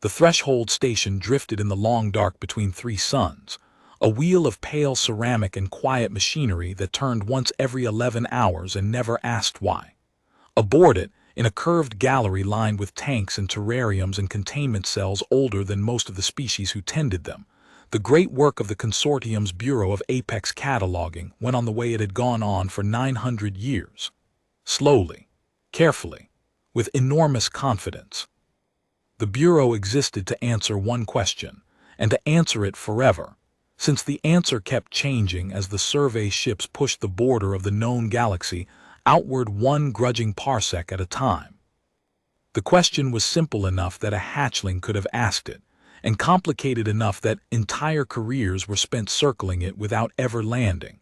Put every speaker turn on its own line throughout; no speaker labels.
The threshold station drifted in the long dark between three suns, a wheel of pale ceramic and quiet machinery that turned once every 11 hours and never asked why. Aboard it, in a curved gallery lined with tanks and terrariums and containment cells older than most of the species who tended them, the great work of the consortium's Bureau of Apex Cataloguing went on the way it had gone on for 900 years. Slowly, carefully, with enormous confidence. The Bureau existed to answer one question, and to answer it forever, since the answer kept changing as the survey ships pushed the border of the known galaxy outward one grudging parsec at a time. The question was simple enough that a hatchling could have asked it, and complicated enough that entire careers were spent circling it without ever landing.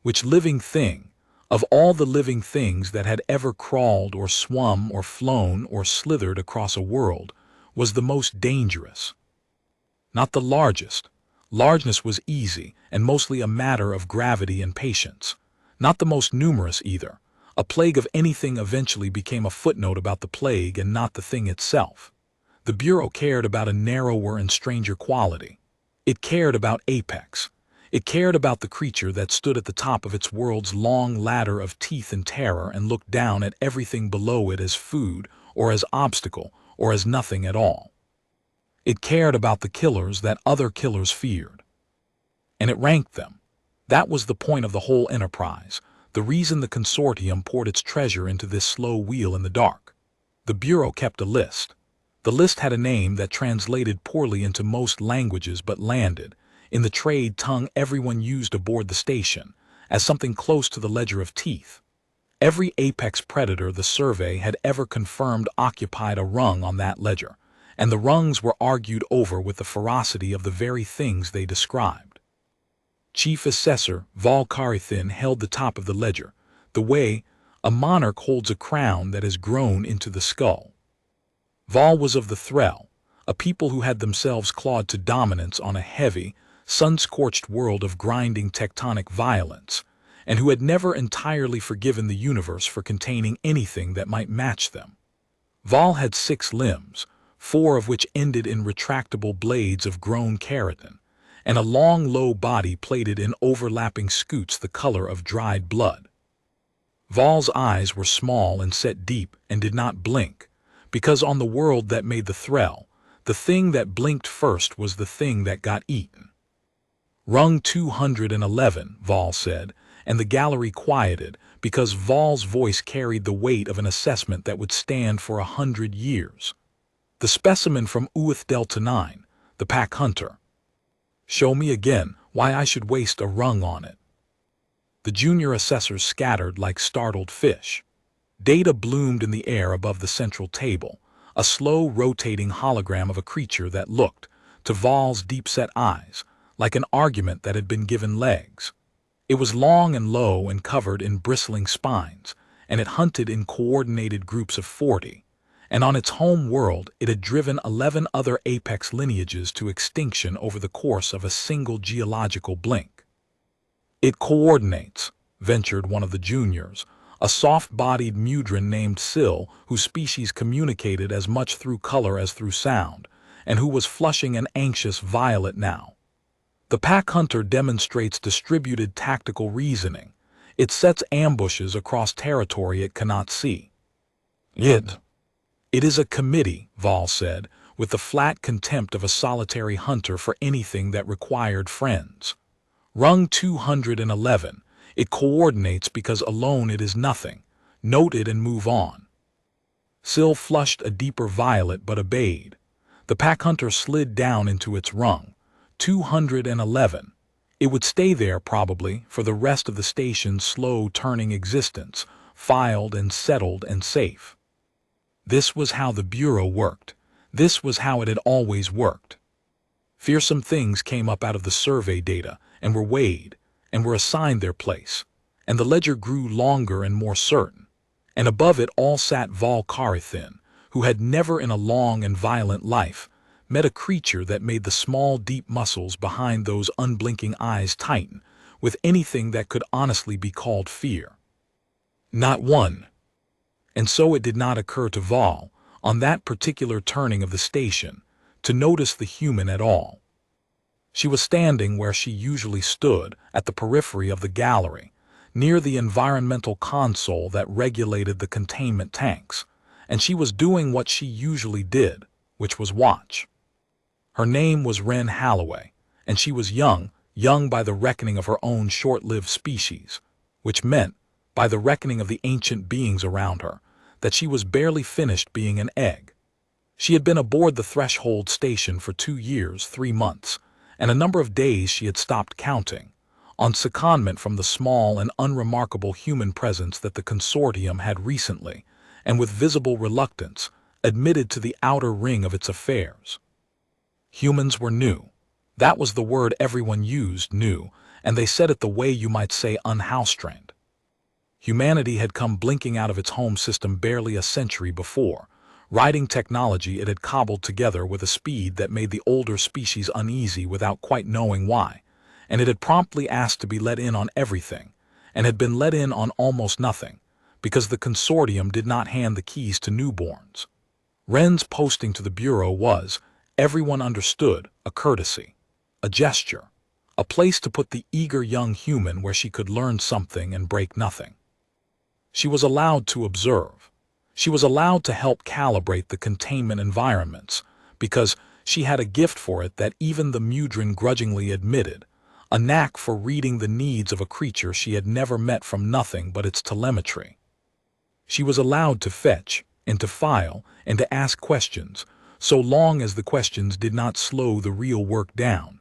Which living thing, of all the living things that had ever crawled or swum or flown or slithered across a world, was the most dangerous? Not the largest. Largeness was easy and mostly a matter of gravity and patience. Not the most numerous either. A plague of anything eventually became a footnote about the plague and not the thing itself. The Bureau cared about a narrower and stranger quality. It cared about Apex. It cared about the creature that stood at the top of its world's long ladder of teeth and terror and looked down at everything below it as food or as obstacle or as nothing at all. It cared about the killers that other killers feared. And it ranked them. That was the point of the whole enterprise, the reason the consortium poured its treasure into this slow wheel in the dark. The Bureau kept a list. The list had a name that translated poorly into most languages but landed, in the trade tongue everyone used aboard the station, as something close to the ledger of teeth. Every apex predator the survey had ever confirmed occupied a rung on that ledger, and the rungs were argued over with the ferocity of the very things they described. Chief Assessor Vol Carithin held the top of the ledger, the way a monarch holds a crown that has grown into the skull. Vol was of the Threll, a people who had themselves clawed to dominance on a heavy, sun-scorched world of grinding tectonic violence, and who had never entirely forgiven the universe for containing anything that might match them. Vol had 6 limbs, 4 of which ended in retractable blades of grown keratin, and a long, low body plated in overlapping scutes the color of dried blood. Vol's eyes were small and set deep and did not blink, because on the world that made the Threll, the thing that blinked first was the thing that got eaten. Rung 211, Vol said, and the gallery quieted because Vol's voice carried the weight of an assessment that would stand for 100 years. The specimen from Uith Delta 9, the pack hunter. Show me again why I should waste a rung on it. The junior assessors scattered like startled fish. Data bloomed in the air above the central table, a slow rotating hologram of a creature that looked, to Vol's deep-set eyes, like an argument that had been given legs. It was long and low and covered in bristling spines, and it hunted in coordinated groups of 40, and on its home world it had driven 11 other apex lineages to extinction over the course of a single geological blink. It coordinates, ventured one of the juniors, a soft-bodied mudron named Syl, whose species communicated as much through color as through sound, and who was flushing an anxious violet now. The pack hunter demonstrates distributed tactical reasoning. It sets ambushes across territory it cannot see. It is a committee, Vol said, with the flat contempt of a solitary hunter for anything that required friends. Rung 211. It coordinates because alone it is nothing. Note it and move on. Syl flushed a deeper violet but obeyed. The pack hunter slid down into its rung. 211. It would stay there probably for the rest of the station's slow-turning existence, filed and settled and safe. This was how the Bureau worked. This was how it had always worked. Fearsome things came up out of the survey data and were weighed, and were assigned their place, and the ledger grew longer and more certain, and above it all sat Vol Carithin, who had never in a long and violent life met a creature that made the small deep muscles behind those unblinking eyes tighten with anything that could honestly be called fear. Not one. And so it did not occur to Vol, on that particular turning of the station, to notice the human at all. She was standing where she usually stood, at the periphery of the gallery, near the environmental console that regulated the containment tanks, and she was doing what she usually did, which was watch. Her name was Wren Holloway, and she was young by the reckoning of her own short-lived species, which meant, by the reckoning of the ancient beings around her, that she was barely finished being an egg. She had been aboard the Threshold station for 2 years, 3 months, and a number of days she had stopped counting, on secondment from the small and unremarkable human presence that the consortium had recently, and with visible reluctance, admitted to the outer ring of its affairs. Humans were new. That was the word everyone used, new, and they said it the way you might say unhouse-trained. Humanity had come blinking out of its home system barely a century before, riding technology it had cobbled together with a speed that made the older species uneasy without quite knowing why, and it had promptly asked to be let in on everything, and had been let in on almost nothing, because the consortium did not hand the keys to newborns. Wren's posting to the Bureau was, everyone understood, a courtesy, a gesture, a place to put the eager young human where she could learn something and break nothing. She was allowed to observe. She was allowed to help calibrate the containment environments, because she had a gift for it that even the Mudran grudgingly admitted, a knack for reading the needs of a creature she had never met from nothing but its telemetry. She was allowed to fetch, and to file, and to ask questions, so long as the questions did not slow the real work down.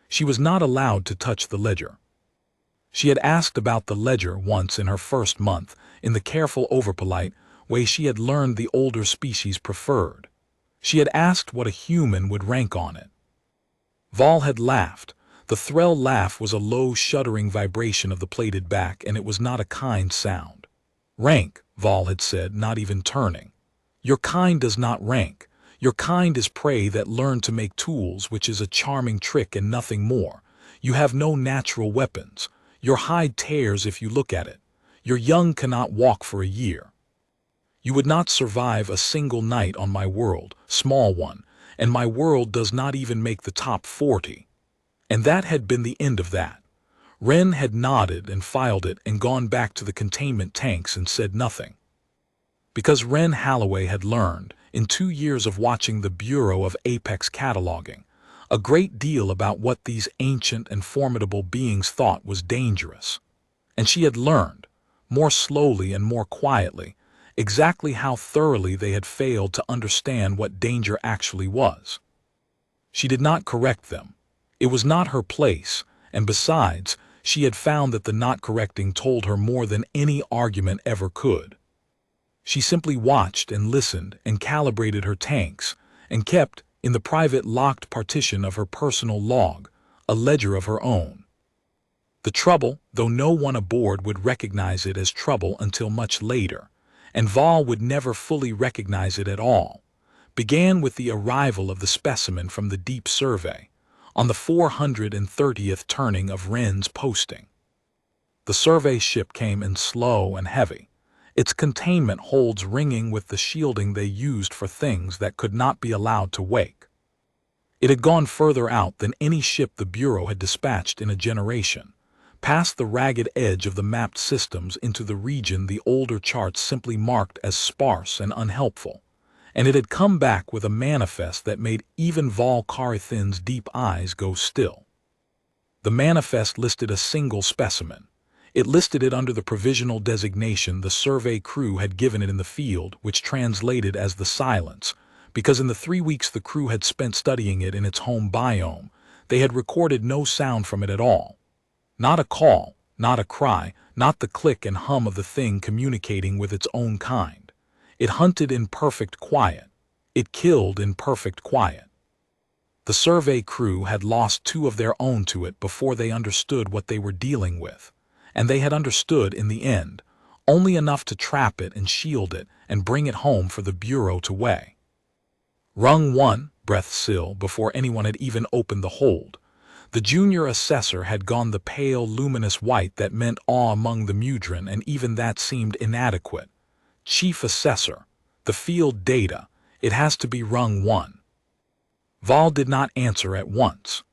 She was not allowed to touch the ledger. She had asked about the ledger once in her first month, in the careful overpolite way she had learned the older species preferred. She had asked what a human would rank on it. Vol had laughed. The Threll laugh was a low, shuddering vibration of the plated back, and it was not a kind sound. Rank, Vol had said, not even turning. Your kind does not rank. Your kind is prey that learn to make tools, which is a charming trick and nothing more. You have no natural weapons. Your hide tears if you look at it. Your young cannot walk for a year. You would not survive a single night on my world, small one, and my world does not even make the top 40. And that had been the end of that. Wren had nodded and filed it and gone back to the containment tanks and said nothing. Because Wren Holloway had learned, in 2 years of watching the Bureau of Apex Cataloguing, a great deal about what these ancient and formidable beings thought was dangerous. And she had learned, more slowly and more quietly, exactly how thoroughly they had failed to understand what danger actually was. She did not correct them. It was not her place, and besides, she had found that the not correcting told her more than any argument ever could. She simply watched and listened and calibrated her tanks, and kept, in the private locked partition of her personal log, a ledger of her own. The trouble, though no one aboard would recognize it as trouble until much later, and Vol would never fully recognize it at all, began with the arrival of the specimen from the deep survey, on the 430th turning of Wren's posting. The survey ship came in slow and heavy, its containment holds ringing with the shielding they used for things that could not be allowed to wake. It had gone further out than any ship the Bureau had dispatched in a generation, past the ragged edge of the mapped systems into the region the older charts simply marked as sparse and unhelpful, and it had come back with a manifest that made even Vol Carithin's deep eyes go still. The manifest listed a single specimen. It listed it under the provisional designation the survey crew had given it in the field, which translated as the Silence, because in the 3 weeks the crew had spent studying it in its home biome, they had recorded no sound from it at all. Not a call, not a cry, not the click and hum of the thing communicating with its own kind. It hunted in perfect quiet. It killed in perfect quiet. The survey crew had lost 2 of their own to it before they understood what they were dealing with, and they had understood in the end, only enough to trap it and shield it and bring it home for the Bureau to weigh. Rung 1, breath still, before anyone had even opened the hold. The junior assessor had gone the pale, luminous white that meant awe among the Mudran, and even that seemed inadequate. Chief Assessor, the field data, it has to be rung 1. Val did not answer at once.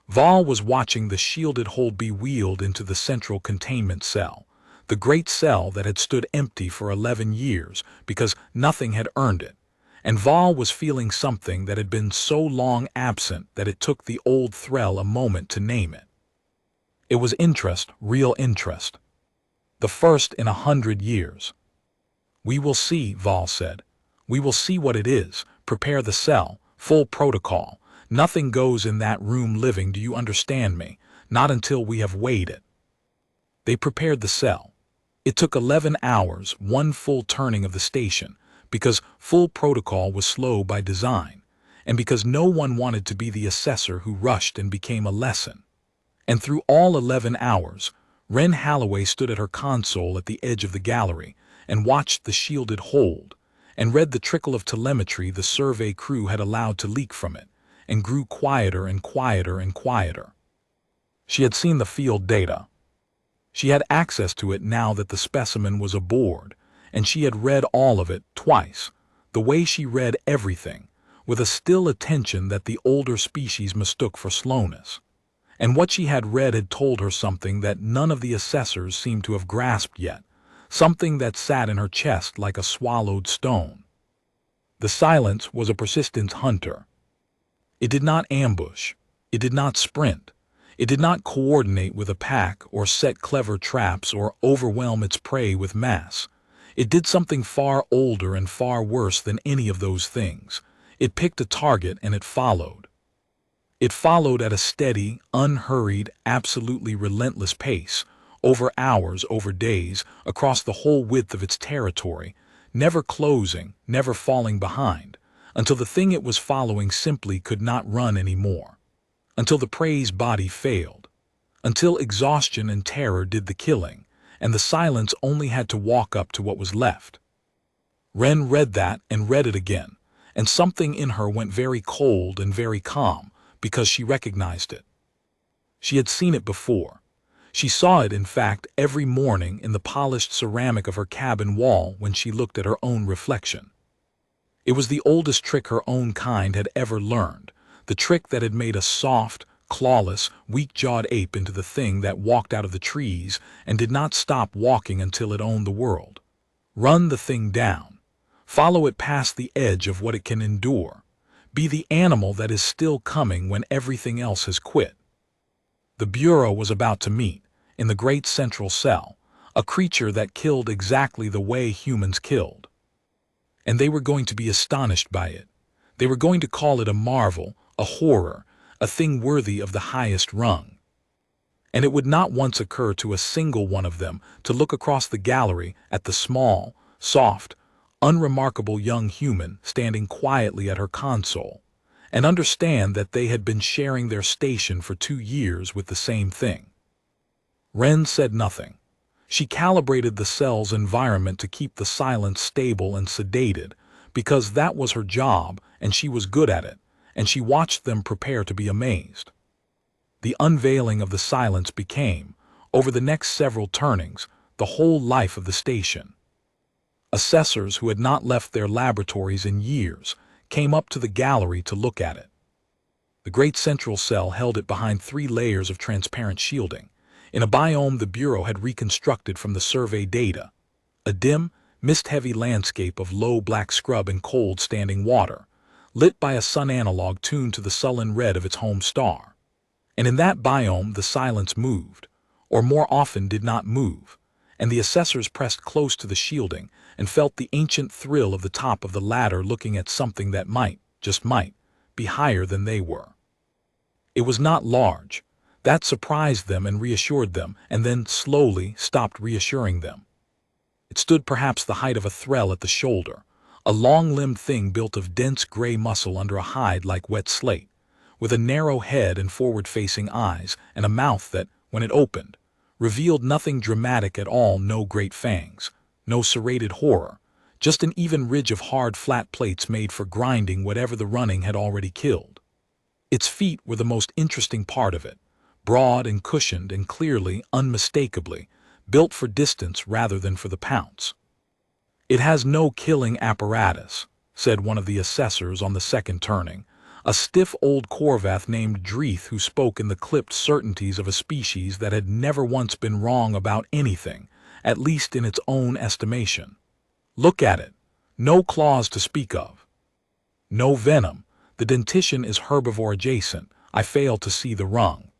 Val was watching the shielded hold be wheeled into the central containment cell, the great cell that had stood empty for 11 years because nothing had earned it. And Val was feeling something that had been so long absent that it took the old Thrall a moment to name it. It was interest, real interest. The first in 100 years. "We will see," Val said. "We will see what it is. Prepare the cell. Full protocol. Nothing goes in that room living, do you understand me? Not until we have weighed it." They prepared the cell. It took 11 hours, one full turning of the station, because full protocol was slow by design, and because no one wanted to be the assessor who rushed and became a lesson. And through all 11 hours, Wren Holloway stood at her console at the edge of the gallery and watched the shielded hold, and read the trickle of telemetry the survey crew had allowed to leak from it, and grew quieter and quieter and quieter. She had seen the field data. She had access to it now that the specimen was aboard, and she had read all of it twice, the way she read everything, with a still attention that the older species mistook for slowness. And what she had read had told her something that none of the assessors seemed to have grasped yet, something that sat in her chest like a swallowed stone. The silence was a persistent hunter. It did not ambush. It did not sprint. It did not coordinate with a pack or set clever traps or overwhelm its prey with mass. It did something far older and far worse than any of those things. It picked a target and it followed. It followed at a steady, unhurried, absolutely relentless pace, over hours, over days, across the whole width of its territory, never closing, never falling behind, until the thing it was following simply could not run anymore, until the prey's body failed, until exhaustion and terror did the killing, and the silence only had to walk up to what was left. Wren read that and read it again, and something in her went very cold and very calm, because she recognized it. She had seen it before. She saw it, in fact, every morning in the polished ceramic of her cabin wall when she looked at her own reflection. It was the oldest trick her own kind had ever learned, the trick that had made a soft, clawless, weak-jawed ape into the thing that walked out of the trees and did not stop walking until it owned the world. Run the thing down. Follow it past the edge of what it can endure. Be the animal that is still coming when everything else has quit. The Bureau was about to meet, in the great central cell, a creature that killed exactly the way humans killed. And they were going to be astonished by it. They were going to call it a marvel, a horror, a thing worthy of the highest rung. And it would not once occur to a single one of them to look across the gallery at the small, soft, unremarkable young human standing quietly at her console, and understand that they had been sharing their station for 2 years with the same thing. Wren said nothing. She calibrated the cell's environment to keep the silence stable and sedated, because that was her job and she was good at it, and she watched them prepare to be amazed. The unveiling of the silence became, over the next several turnings, the whole life of the station. Assessors who had not left their laboratories in years came up to the gallery to look at it. The great central cell held it behind 3 layers of transparent shielding, in a biome the Bureau had reconstructed from the survey data, a dim, mist-heavy landscape of low black scrub and cold standing water, lit by a sun analog tuned to the sullen red of its home star. And in that biome the silence moved, or more often did not move, and the assessors pressed close to the shielding and felt the ancient thrill of the top of the ladder looking at something that might, just might, be higher than they were. It was not large. That surprised them and reassured them, and then slowly stopped reassuring them. It stood perhaps the height of a Thrall at the shoulder, a long-limbed thing built of dense gray muscle under a hide like wet slate, with a narrow head and forward-facing eyes and a mouth that, when it opened, revealed nothing dramatic at all, no great fangs, no serrated horror, just an even ridge of hard flat plates made for grinding whatever the running had already killed. Its feet were the most interesting part of it, broad and cushioned and clearly, unmistakably, built for distance rather than for the pounce. "It has no killing apparatus," said one of the assessors on the second turning, a stiff old Corvath named Dreeth who spoke in the clipped certainties of a species that had never once been wrong about anything, at least in its own estimation. Look at it. No claws to speak of. No venom. The dentition is herbivore adjacent. I fail to see the rung.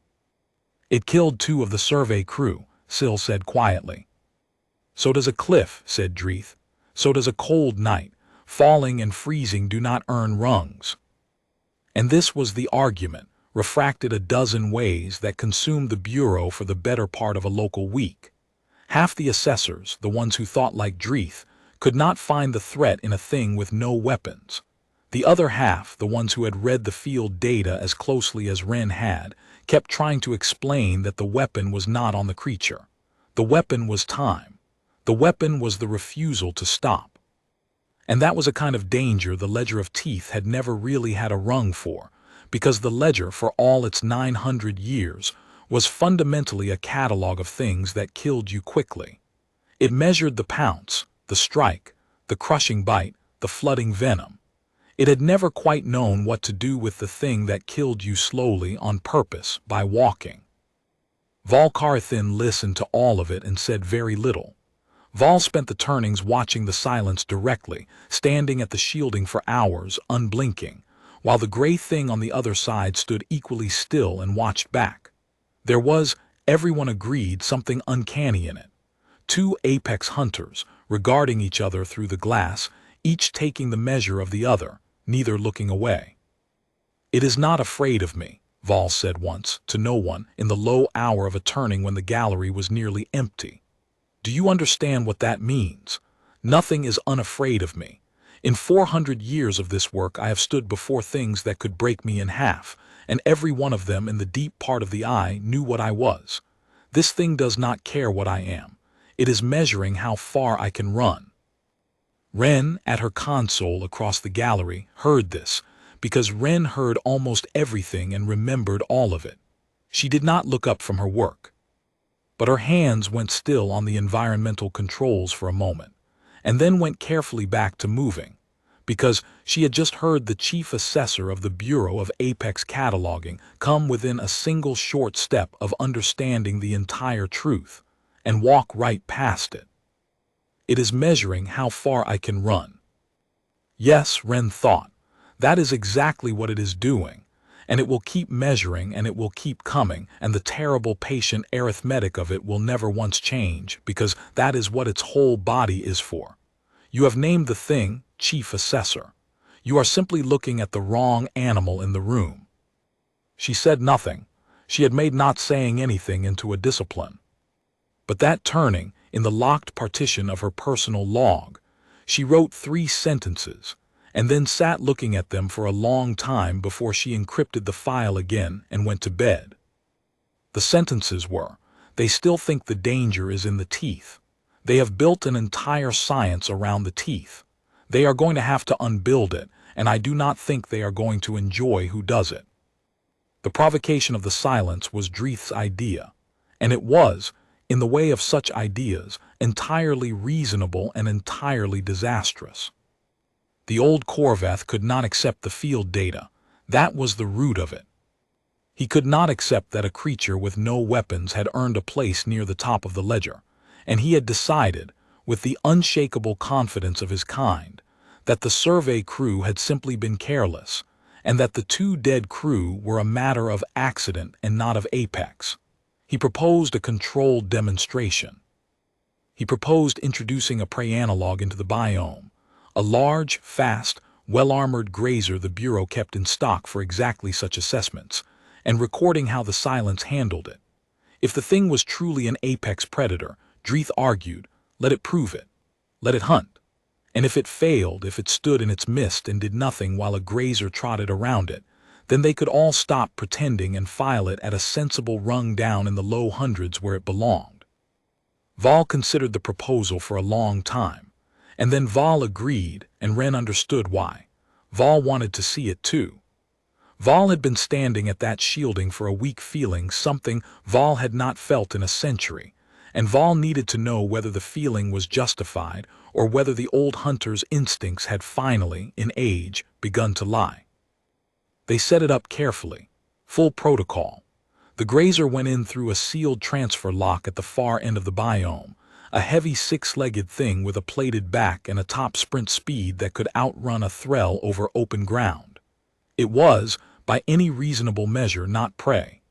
It killed 2 of the survey crew, Syl said quietly. So does a cliff, said Dreeth. So does a cold night. Falling and freezing do not earn rungs. And this was the argument, refracted a dozen ways, that consumed the Bureau for the better part of a local week. Half the assessors, the ones who thought like Dreeth, could not find the threat in a thing with no weapons. The other half, the ones who had read the field data as closely as Wren had, kept trying to explain that the weapon was not on the creature. The weapon was time. The weapon was the refusal to stop. And that was a kind of danger the Ledger of Teeth had never really had a rung for, because the ledger, for all its 900 years, was fundamentally a catalog of things that killed you quickly. It measured the pounce, the strike, the crushing bite, the flooding venom. It had never quite known what to do with the thing that killed you slowly on purpose by walking. Valkarthin listened to all of it and said very little. Val spent the turnings watching the silence directly, standing at the shielding for hours, unblinking, while the gray thing on the other side stood equally still and watched back. There was, everyone agreed, something uncanny in it. 2 apex hunters, regarding each other through the glass, each taking the measure of the other, neither looking away. "It is not afraid of me," Val said once, to no one, in the low hour of a turning when the gallery was nearly empty. "Do you understand what that means? Nothing is unafraid of me. In 400 years of this work I have stood before things that could break me in half, and every one of them in the deep part of the eye knew what I was. This thing does not care what I am. It is measuring how far I can run." Wren, at her console across the gallery, heard this, because Wren heard almost everything and remembered all of it. She did not look up from her work. But her hands went still on the environmental controls for a moment, and then went carefully back to moving, because she had just heard the Chief Assessor of the Bureau of Apex Cataloguing come within a single short step of understanding the entire truth, and walk right past it. "It is measuring how far I can run." Yes, Wren thought, that is exactly what it is doing, and it will keep measuring, and it will keep coming, and the terrible patient arithmetic of it will never once change, because that is what its whole body is for. You have named the thing Chief Assessor. You are simply looking at the wrong animal in the room. She said nothing. She had made not saying anything into a discipline. But that turning, in the locked partition of her personal log, she wrote 3 sentences, and then sat looking at them for a long time before she encrypted the file again and went to bed. The sentences were, "They still think the danger is in the teeth. They have built an entire science around the teeth. They are going to have to unbuild it, and I do not think they are going to enjoy who does it." The provocation of the silence was Dreeth's idea, and it was, in the way of such ideas, entirely reasonable and entirely disastrous. The old Corvath could not accept the field data. That was the root of it. He could not accept that a creature with no weapons had earned a place near the top of the ledger, and he had decided, with the unshakable confidence of his kind, that the survey crew had simply been careless, and that the 2 dead crew were a matter of accident and not of apex. He proposed a controlled demonstration. He proposed introducing a prey analog into the biome, a large, fast, well-armored grazer the Bureau kept in stock for exactly such assessments, and recording how the silence handled it. If the thing was truly an apex predator, Dreeth argued, let it prove it. Let it hunt. And if it failed, if it stood in its mist and did nothing while a grazer trotted around it, then they could all stop pretending and file it at a sensible rung down in the low hundreds where it belonged. Val considered the proposal for a long time, and then Val agreed, and Wren understood why. Val wanted to see it too. Val had been standing at that shielding for a week feeling something Val had not felt in a century, and Val needed to know whether the feeling was justified or whether the old hunter's instincts had finally, in age, begun to lie. They set it up carefully. Full protocol. The grazer went in through a sealed transfer lock at the far end of the biome, a heavy six-legged thing with a plated back and a top sprint speed that could outrun a threll over open ground. It was, by any reasonable measure, not prey.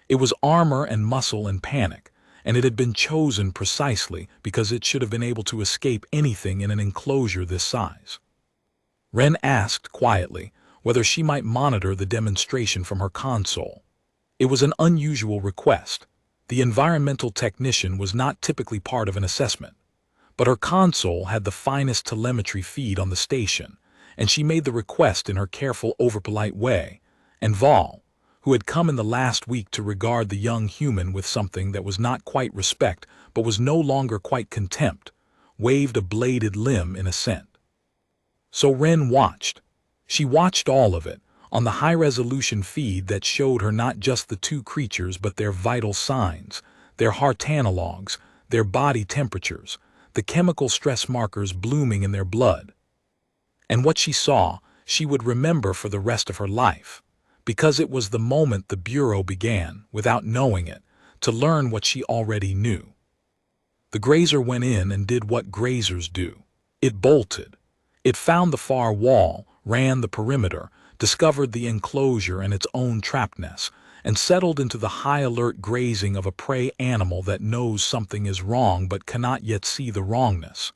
It was armor and muscle and panic, and it had been chosen precisely because it should have been able to escape anything in an enclosure this size. Wren asked quietly whether she might monitor the demonstration from her console. It was an unusual request. The environmental technician was not typically part of an assessment, but her console had the finest telemetry feed on the station, and she made the request in her careful, overpolite way, and Vol, who had come in the last week to regard the young human with something that was not quite respect but was no longer quite contempt, waved a bladed limb in assent. So Wren watched. She watched all of it, on the high-resolution feed that showed her not just the two creatures but their vital signs, their heart analogs, their body temperatures, the chemical stress markers blooming in their blood. And what she saw, she would remember for the rest of her life, because it was the moment the Bureau began, without knowing it, to learn what she already knew. The grazer went in and did what grazers do. It bolted. It found the far wall, ran the perimeter, discovered the enclosure and its own trapness, and settled into the high-alert grazing of a prey animal that knows something is wrong but cannot yet see the wrongness.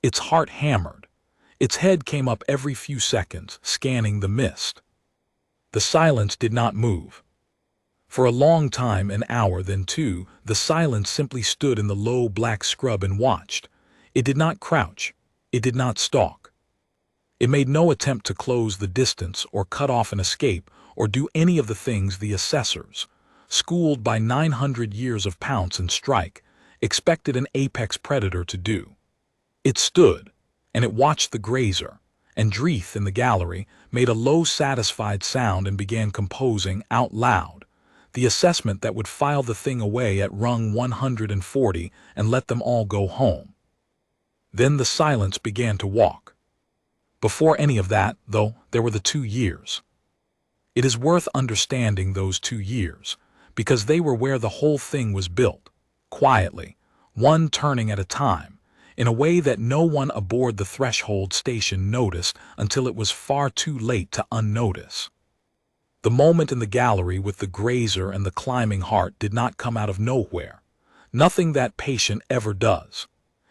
Its heart hammered. Its head came up every few seconds, scanning the mist. The silence did not move. For a long time, an hour, then two, the silence simply stood in the low black scrub and watched. It did not crouch. It did not stalk. It made no attempt to close the distance or cut off an escape or do any of the things the assessors, schooled by 900 years of pounce and strike, expected an apex predator to do. It stood, and it watched the grazer, and Dreeth in the gallery made a low satisfied sound and began composing, out loud, the assessment that would file the thing away at rung 140 and let them all go home. Then the silence began to walk. Before any of that, though, there were the 2 years. It is worth understanding those 2 years, because they were where the whole thing was built, quietly, one turning at a time, in a way that no one aboard the threshold station noticed until it was far too late to unnotice. The moment in the gallery with the grazer and the climbing heart did not come out of nowhere. Nothing that patient ever does.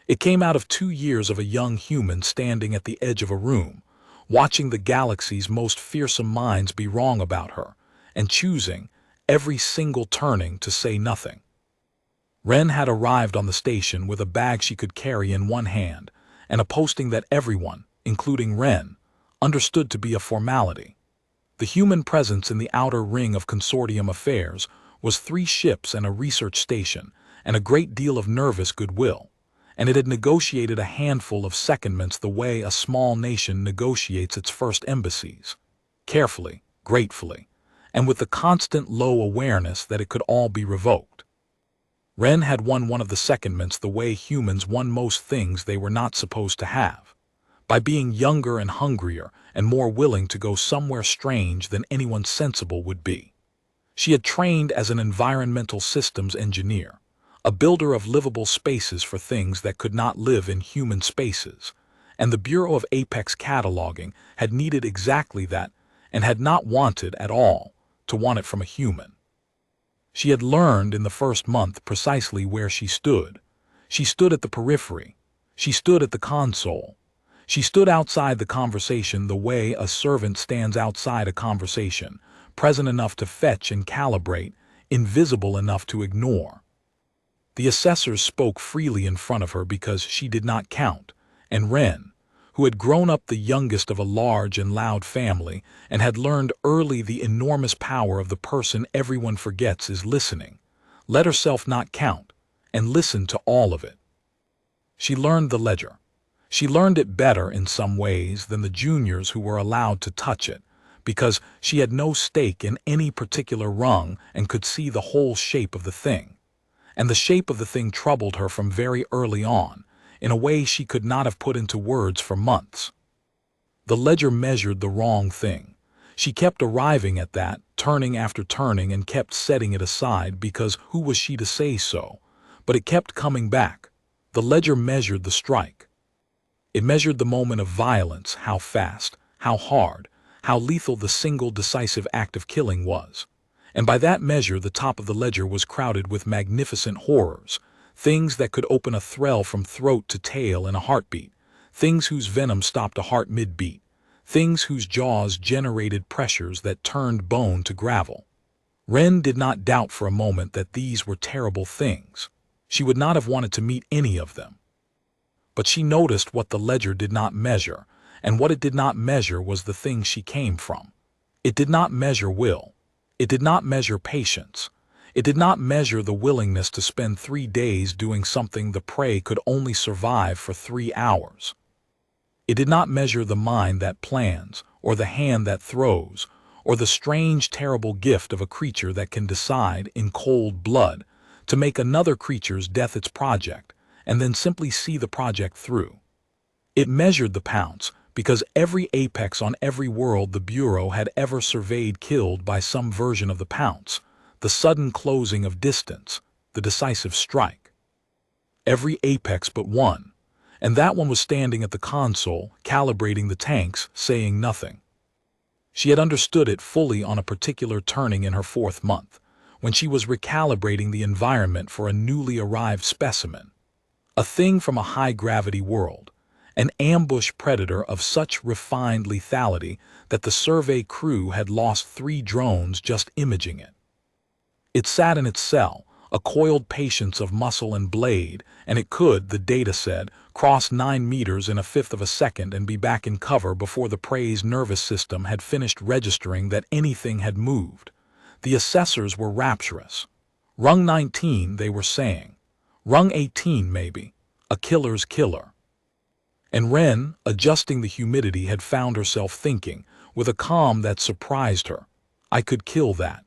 It came out of 2 years of a young human standing at the edge of a room, watching the galaxy's most fearsome minds be wrong about her, and choosing, every single turning, to say nothing. Wren had arrived on the station with a bag she could carry in one hand, and a posting that everyone, including Wren, understood to be a formality. The human presence in the outer ring of consortium affairs was 3 ships and a research station, and a great deal of nervous goodwill, and it had negotiated a handful of secondments the way a small nation negotiates its first embassies, carefully, gratefully, and with the constant low awareness that it could all be revoked. Wren had won one of the secondments the way humans won most things they were not supposed to have, by being younger and hungrier and more willing to go somewhere strange than anyone sensible would be. She had trained as an environmental systems engineer, a builder of livable spaces for things that could not live in human spaces, and the Bureau of Apex Cataloguing had needed exactly that and had not wanted at all to want it from a human. She had learned in the first month precisely where she stood. She stood at the periphery. She stood at the console. She stood outside the conversation the way a servant stands outside a conversation, present enough to fetch and calibrate, invisible enough to ignore. The assessors spoke freely in front of her because she did not count, and Wren, who had grown up the youngest of a large and loud family and had learned early the enormous power of the person everyone forgets is listening, let herself not count and listen to all of it. She learned the ledger. She learned it better in some ways than the juniors who were allowed to touch it, because she had no stake in any particular rung and could see the whole shape of the thing. And the shape of the thing troubled her from very early on, in a way she could not have put into words for months. The ledger measured the wrong thing. She kept arriving at that, turning after turning, and kept setting it aside because who was she to say so? But it kept coming back. The ledger measured the strike. It measured the moment of violence, how fast, how hard, how lethal the single decisive act of killing was. And by that measure, the top of the ledger was crowded with magnificent horrors, things that could open a thrall from throat to tail in a heartbeat, things whose venom stopped a heart mid-beat, things whose jaws generated pressures that turned bone to gravel. Wren did not doubt for a moment that these were terrible things. She would not have wanted to meet any of them. But she noticed what the ledger did not measure, and what it did not measure was the thing she came from. It did not measure will. It did not measure patience. It did not measure the willingness to spend 3 days doing something the prey could only survive for 3 hours. It did not measure the mind that plans, or the hand that throws, or the strange, terrible gift of a creature that can decide, in cold blood, to make another creature's death its project, and then simply see the project through. It measured the pounce, because every apex on every world the Bureau had ever surveyed killed by some version of the pounce, the sudden closing of distance, the decisive strike. Every apex but one, and that one was standing at the console, calibrating the tanks, saying nothing. She had understood it fully on a particular turning in her 4th month, when she was recalibrating the environment for a newly arrived specimen. A thing from a high-gravity world, an ambush predator of such refined lethality that the survey crew had lost 3 drones just imaging it. It sat in its cell, a coiled patience of muscle and blade, and it could, the data said, cross 9 meters in a fifth of a second and be back in cover before the prey's nervous system had finished registering that anything had moved. The assessors were rapturous. Rung 19, they were saying. Rung 18, maybe. A killer's killer. And Wren, adjusting the humidity, had found herself thinking, with a calm that surprised her, I could kill that.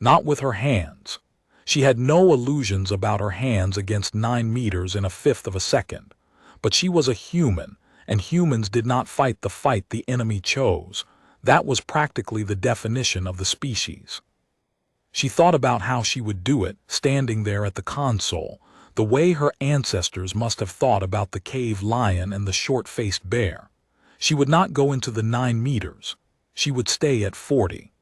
Not with her hands. She had no illusions about her hands against 9 meters in a fifth of a second. But she was a human, and humans did not fight the fight the enemy chose. That was practically the definition of the species. She thought about how she would do it, standing there at the console, the way her ancestors must have thought about the cave lion and the short-faced bear. She would not go into the 9 meters. She would stay at 40.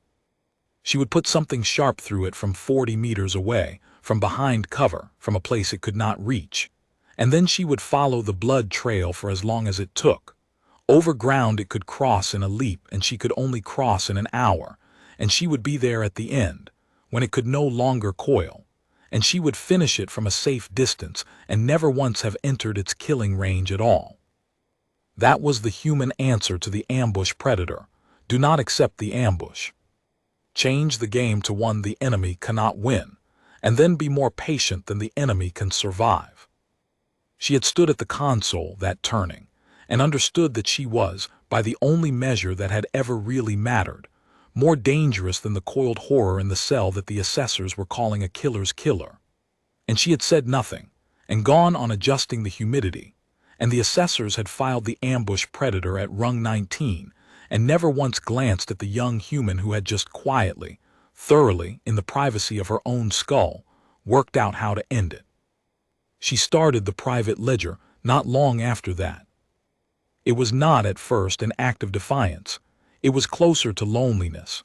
She would put something sharp through it from 40 meters away, from behind cover, from a place it could not reach. And then she would follow the blood trail for as long as it took. Over ground it could cross in a leap, and she could only cross in an hour, and she would be there at the end, when it could no longer coil, and she would finish it from a safe distance and never once have entered its killing range at all. That was the human answer to the ambush predator. Do not accept the ambush. Change the game to one the enemy cannot win, and then be more patient than the enemy can survive. She had stood at the console, that turning, and understood that she was, by the only measure that had ever really mattered, more dangerous than the coiled horror in the cell that the assessors were calling a killer's killer. And she had said nothing, and gone on adjusting the humidity, and the assessors had filed the ambush predator at rung 19, and never once glanced at the young human who had just quietly, thoroughly, in the privacy of her own skull, worked out how to end it. She started the private ledger not long after that. It was not at first an act of defiance. It was closer to loneliness.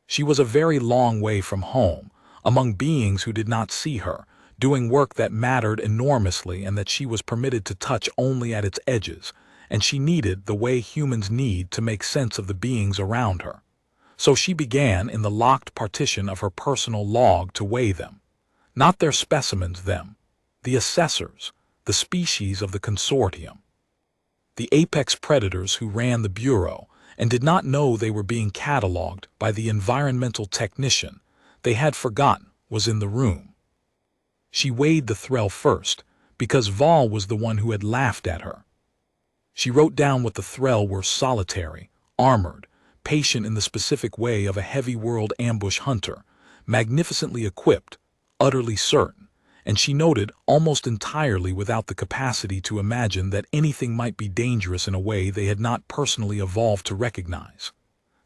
She was a very long way from home, among beings who did not see her, doing work that mattered enormously and that she was permitted to touch only at its edges, and she needed the way humans need to make sense of the beings around her. So she began in the locked partition of her personal log to weigh them. Not their specimens, them. The assessors, the species of the consortium. The apex predators who ran the Bureau and did not know they were being catalogued by the environmental technician they had forgotten was in the room. She weighed the thrall first, because Vol was the one who had laughed at her. She wrote down what the thrall were: solitary, armored, patient in the specific way of a heavy world ambush hunter, magnificently equipped, utterly certain, and she noted almost entirely without the capacity to imagine that anything might be dangerous in a way they had not personally evolved to recognize.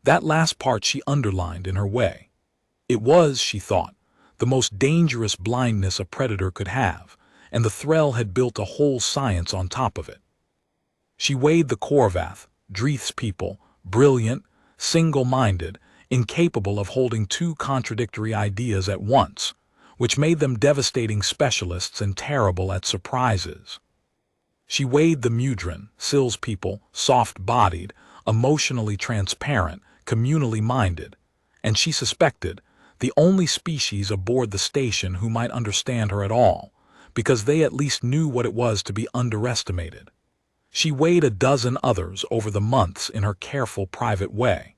That last part she underlined in her way. It was, she thought, the most dangerous blindness a predator could have, and the Threll had built a whole science on top of it. She weighed the Korvath, Dreeth's people, brilliant, single-minded, incapable of holding two contradictory ideas at once, which made them devastating specialists and terrible at surprises. She weighed the Mudran, Syl's people, soft-bodied, emotionally transparent, communally minded, and she suspected the only species aboard the station who might understand her at all, because they at least knew what it was to be underestimated. She weighed a dozen others over the months in her careful private way.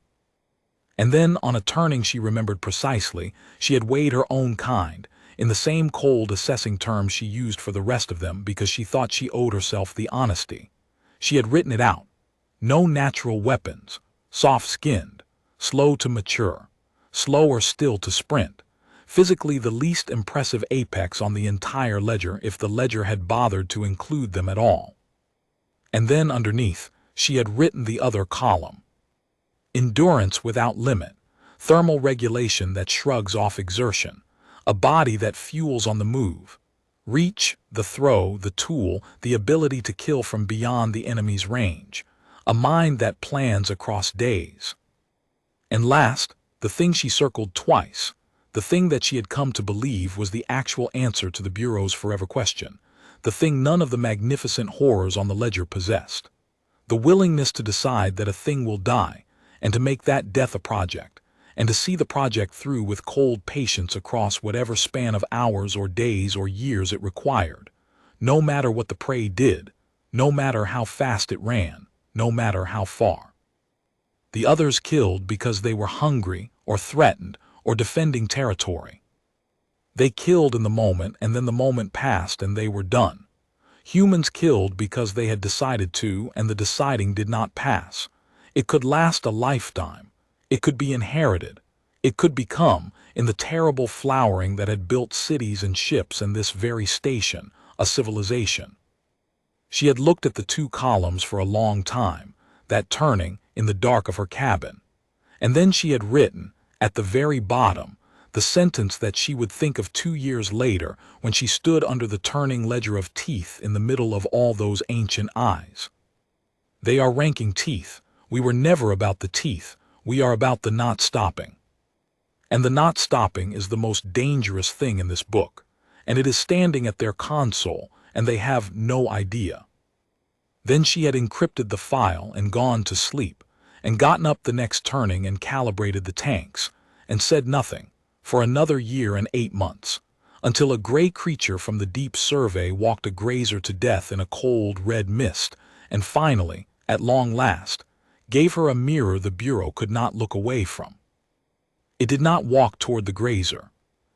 And then, on a turning she remembered precisely, she had weighed her own kind, in the same cold assessing terms she used for the rest of them because she thought she owed herself the honesty. She had written it out. No natural weapons, soft-skinned, slow to mature, slower still to sprint, physically the least impressive apex on the entire ledger if the ledger had bothered to include them at all. And then underneath, she had written the other column. Endurance without limit, thermal regulation that shrugs off exertion, a body that fuels on the move, reach, the throw, the tool, the ability to kill from beyond the enemy's range, a mind that plans across days. And last, the thing she circled twice, the thing that she had come to believe was the actual answer to the Bureau's forever question, the thing none of the magnificent horrors on the ledger possessed. The willingness to decide that a thing will die, and to make that death a project, and to see the project through with cold patience across whatever span of hours or days or years it required, no matter what the prey did, no matter how fast it ran, no matter how far. The others killed because they were hungry or threatened or defending territory. They killed in the moment, and then the moment passed and they were done. Humans killed because they had decided to, and the deciding did not pass. It could last a lifetime. It could be inherited. It could become, in the terrible flowering that had built cities and ships and this very station, a civilization. She had looked at the two columns for a long time, that turning in the dark of her cabin. And then she had written, at the very bottom, the sentence that she would think of 2 years later when she stood under the turning ledger of teeth in the middle of all those ancient eyes. They are ranking teeth. We were never about the teeth. We are about the not stopping. And the not stopping is the most dangerous thing in this book, and it is standing at their console, and they have no idea. Then she had encrypted the file and gone to sleep, and gotten up the next turning and calibrated the tanks, and said nothing, for another year and 8 months, until a gray creature from the deep survey walked a grazer to death in a cold red mist, and finally, at long last, gave her a mirror the Bureau could not look away from. It did not walk toward the grazer.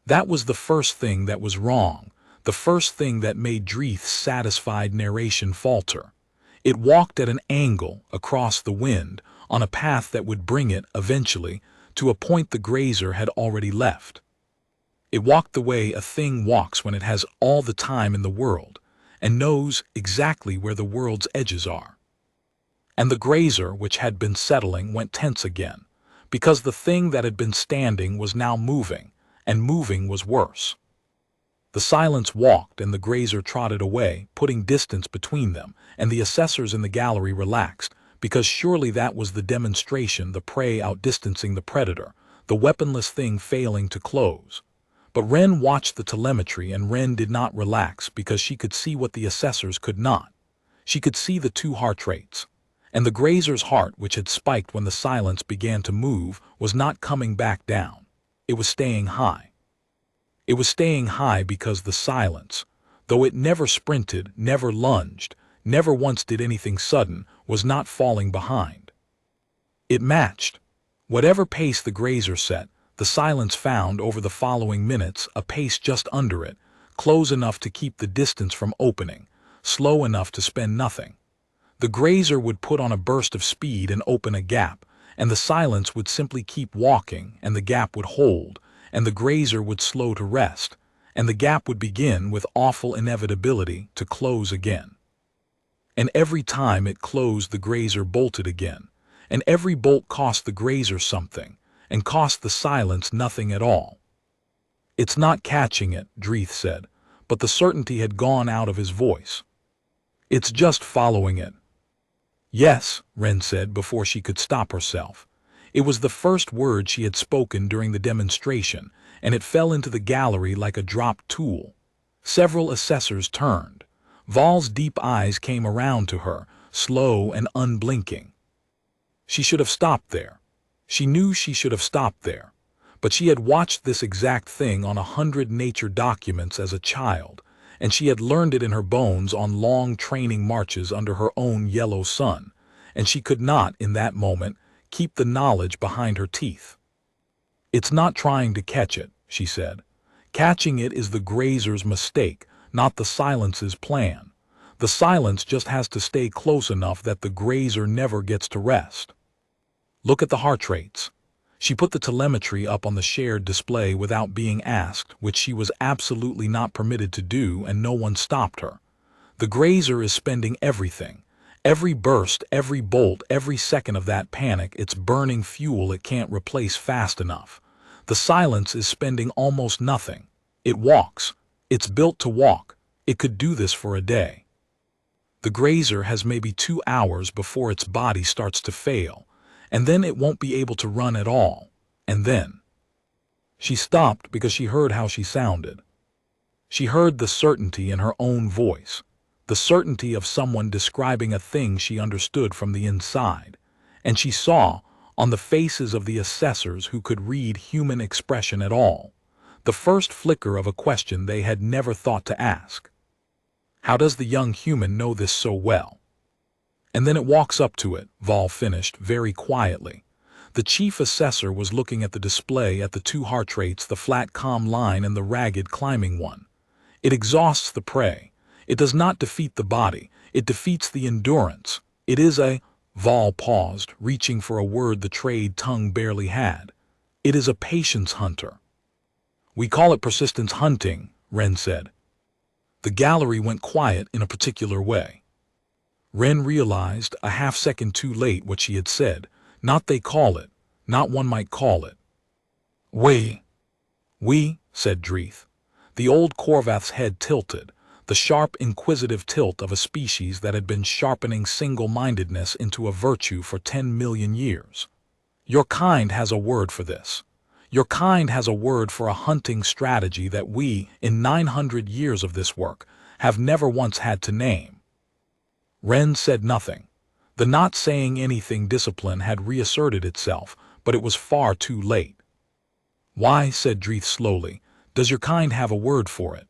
That was the first thing that was wrong, the first thing that made Dreeth's satisfied narration falter. It walked at an angle across the wind on a path that would bring it, eventually, to a point the grazer had already left. It walked the way a thing walks when it has all the time in the world and knows exactly where the world's edges are. And the grazer, which had been settling, went tense again, because the thing that had been standing was now moving, and moving was worse. The silence walked, and the grazer trotted away, putting distance between them, and the assessors in the gallery relaxed, because surely that was the demonstration, the prey outdistancing the predator, the weaponless thing failing to close. But Wren watched the telemetry, and Wren did not relax because she could see what the assessors could not. She could see the 2 heart rates. And the grazer's heart, which had spiked when the silence began to move, was not coming back down. It was staying high. It was staying high because the silence, though it never sprinted, never lunged, never once did anything sudden, was not falling behind. It matched. Whatever pace the grazer set, the silence found over the following minutes a pace just under it, close enough to keep the distance from opening, slow enough to spend nothing. The grazer would put on a burst of speed and open a gap, and the silence would simply keep walking, and the gap would hold, and the grazer would slow to rest, and the gap would begin with awful inevitability to close again. And every time it closed, the grazer bolted again, and every bolt cost the grazer something, and cost the silence nothing at all. "It's not catching it," Dreeth said, but the certainty had gone out of his voice. "It's just following it." "Yes," Wren said before she could stop herself. It was the first word she had spoken during the demonstration, and it fell into the gallery like a dropped tool. Several assessors turned. Val's deep eyes came around to her, slow and unblinking. She should have stopped there. She knew she should have stopped there. But she had watched this exact thing on 100 nature documents as a child, and she had learned it in her bones on long training marches under her own yellow sun, and she could not, in that moment, keep the knowledge behind her teeth. "It's not trying to catch it," she said. "Catching it is the grazer's mistake, not the silence's plan. The silence just has to stay close enough that the grazer never gets to rest. Look at the heart rates." She put the telemetry up on the shared display without being asked, which she was absolutely not permitted to do, and no one stopped her. "The grazer is spending everything. Every burst, every bolt, every second of that panic, it's burning fuel it can't replace fast enough. The silence is spending almost nothing. It walks. It's built to walk. It could do this for a day. The grazer has maybe 2 hours before its body starts to fail, and then it won't be able to run at all. And then—" She stopped because she heard how she sounded. She heard the certainty in her own voice, the certainty of someone describing a thing she understood from the inside, and she saw, on the faces of the assessors who could read human expression at all, the first flicker of a question they had never thought to ask. How does the young human know this so well? "And then it walks up to it," Val finished very quietly. The chief assessor was looking at the display, at the 2 heart rates, the flat calm line and the ragged climbing one. "It exhausts the prey. It does not defeat the body. It defeats the endurance. It is a—" Val paused, reaching for a word the trade tongue barely had. "It is a patience hunter." "We call it persistence hunting," Wren said. The gallery went quiet in a particular way. Wren realized, a half-second too late, what she had said. Not "they call it," not "one might call it." "We," said Dreeth. The old Korvath's head tilted, the sharp, inquisitive tilt of a species that had been sharpening single-mindedness into a virtue for 10 million years. "Your kind has a word for this. Your kind has a word for a hunting strategy that we, in 900 years of this work, have never once had to name." Wren said nothing. The not saying anything discipline had reasserted itself, but it was far too late. "Why," said Dreeth slowly, "does your kind have a word for it?"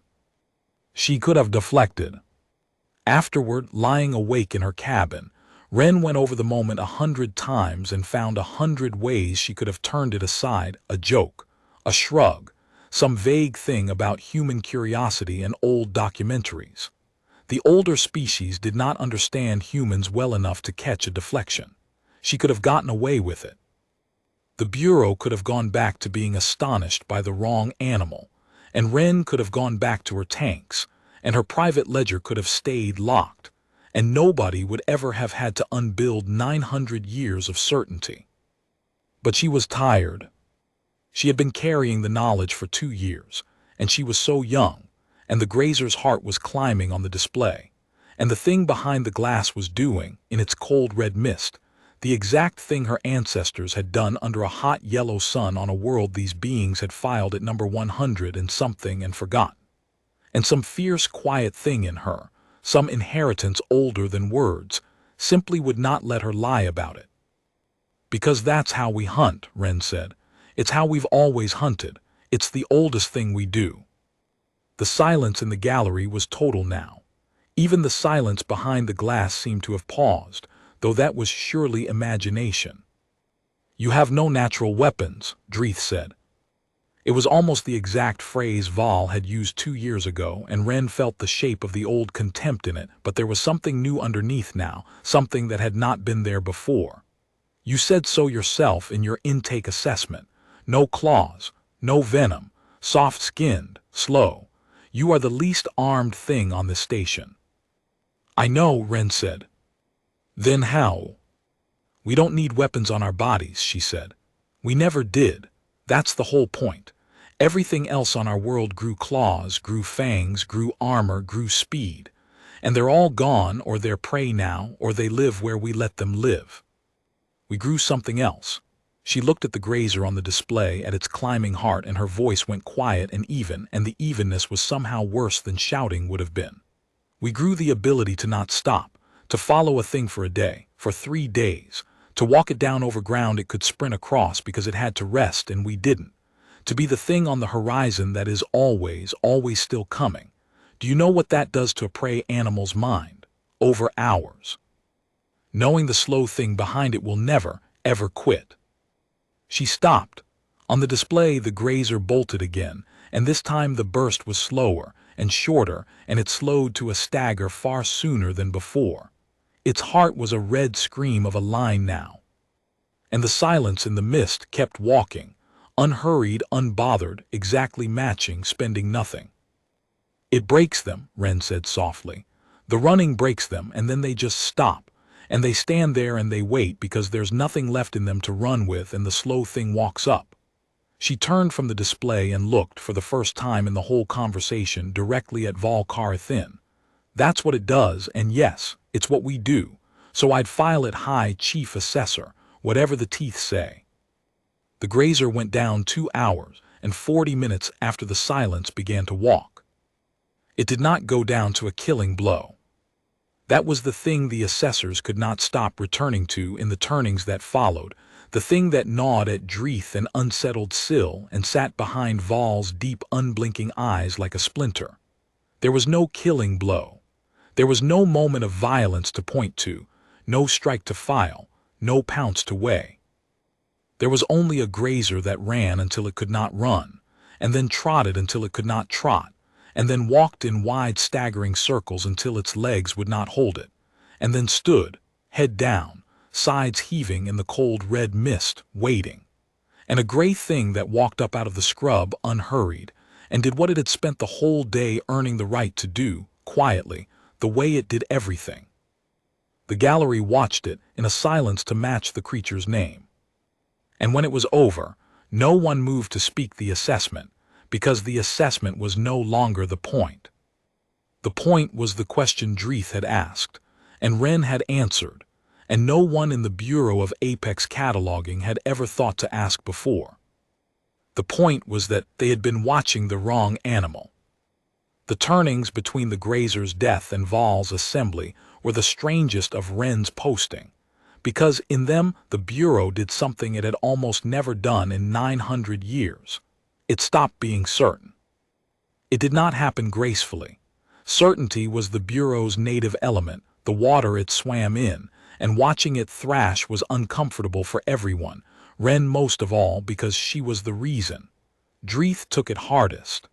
She could have deflected. Afterward, lying awake in her cabin, Wren went over the moment 100 times and found 100 ways she could have turned it aside, a joke, a shrug, some vague thing about human curiosity and old documentaries. The older species did not understand humans well enough to catch a deflection. She could have gotten away with it. The Bureau could have gone back to being astonished by the wrong animal, and Wren could have gone back to her tanks, and her private ledger could have stayed locked, and nobody would ever have had to unbuild 900 years of certainty. But she was tired. She had been carrying the knowledge for 2 years, and she was so young, and the grazer's heart was climbing on the display, and the thing behind the glass was doing, in its cold red mist, the exact thing her ancestors had done under a hot yellow sun on a world these beings had filed at number 100 and something and forgotten. And some fierce, quiet thing in her, some inheritance older than words, simply would not let her lie about it. "Because that's how we hunt," Wren said. "It's how we've always hunted. It's the oldest thing we do." The silence in the gallery was total now. Even the silence behind the glass seemed to have paused, though that was surely imagination. "You have no natural weapons," Dreeth said. It was almost the exact phrase Val had used 2 years ago, and Wren felt the shape of the old contempt in it, but there was something new underneath now, something that had not been there before. "You said so yourself in your intake assessment. No claws, no venom, soft-skinned, slow. You are the least armed thing on this station." "I know," Wren said. "Then how?" "We don't need weapons on our bodies," she said. "We never did. That's the whole point. Everything else on our world grew claws, grew fangs, grew armor, grew speed. And they're all gone, or they're prey now, or they live where we let them live. We grew something else." She looked at the grazer on the display, at its climbing heart, and her voice went quiet and even, and the evenness was somehow worse than shouting would have been. "We grew the ability to not stop, to follow a thing for a day, for 3 days, to walk it down over ground it could sprint across because it had to rest and we didn't, to be the thing on the horizon that is always, always still coming. Do you know what that does to a prey animal's mind? Over hours. Knowing the slow thing behind it will never, ever quit." She stopped. On the display, the grazer bolted again, and this time the burst was slower and shorter, and it slowed to a stagger far sooner than before. Its heart was a red scream of a line now. And the silence in the mist kept walking, unhurried, unbothered, exactly matching, spending nothing. "It breaks them," Wren said softly. "The running breaks them, and then they just stop. And they stand there and they wait because there's nothing left in them to run with, and the slow thing walks up." She turned from the display and looked, for the first time in the whole conversation, directly at Volcar-Thin. "That's what it does, and yes, it's what we do. So I'd file it high, Chief Assessor, whatever the teeth say." The grazer went down 2 hours and 40 minutes after the silence began to walk. It did not go down to a killing blow. That was the thing the assessors could not stop returning to in the turnings that followed, the thing that gnawed at Dreeth and unsettled Syl and sat behind Vol's deep, unblinking eyes like a splinter. There was no killing blow. There was no moment of violence to point to, no strike to file, no pounce to weigh. There was only a grazer that ran until it could not run, and then trotted until it could not trot, and then walked in wide staggering circles until its legs would not hold it, and then stood, head down, sides heaving in the cold red mist, waiting. And a gray thing that walked up out of the scrub unhurried, and did what it had spent the whole day earning the right to do, quietly, the way it did everything. The gallery watched it in a silence to match the creature's name. And when it was over, no one moved to speak the assessment, because the assessment was no longer the point. The point was the question Dreeth had asked, and Wren had answered, and no one in the Bureau of Apex Cataloguing had ever thought to ask before. The point was that they had been watching the wrong animal. The turnings between the grazer's death and Vol's assembly were the strangest of Wren's posting, because in them the Bureau did something it had almost never done in 900 years. It stopped being certain. It did not happen gracefully. Certainty was the Bureau's native element, the water it swam in, and watching it thrash was uncomfortable for everyone, Wren most of all, because she was the reason. Dreeth took it hardest.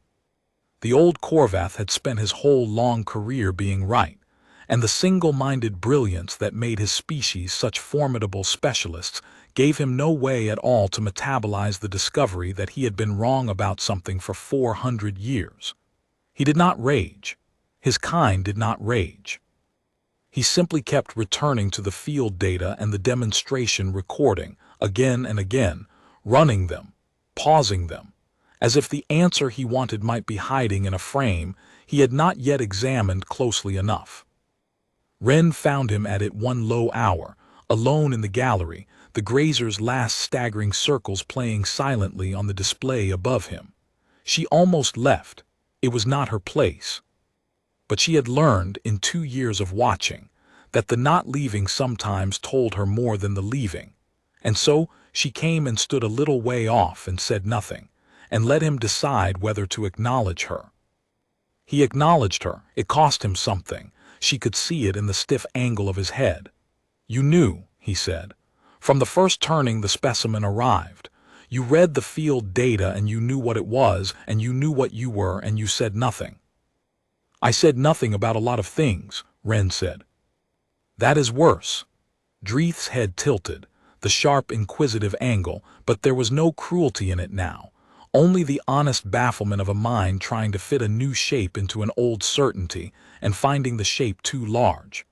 The old Corvath had spent his whole long career being right, and the single-minded brilliance that made his species such formidable specialists gave him no way at all to metabolize the discovery that he had been wrong about something for 400 years. He did not rage. His kind did not rage. He simply kept returning to the field data and the demonstration recording, again and again, running them, pausing them, as if the answer he wanted might be hiding in a frame he had not yet examined closely enough. Wren found him at it one low hour, alone in the gallery, the grazer's last staggering circles playing silently on the display above him. She almost left. It was not her place. But she had learned, in 2 years of watching, that the not leaving sometimes told her more than the leaving. And so she came and stood a little way off and said nothing, and let him decide whether to acknowledge her. He acknowledged her. It cost him something. She could see it in the stiff angle of his head. "You knew," he said. "From the first turning the specimen arrived. You read the field data and you knew what it was, and you knew what you were, and you said nothing." "I said nothing about a lot of things," Wren said. "That is worse." Dreeth's head tilted, the sharp, inquisitive angle, but there was no cruelty in it now, only the honest bafflement of a mind trying to fit a new shape into an old certainty and finding the shape too large.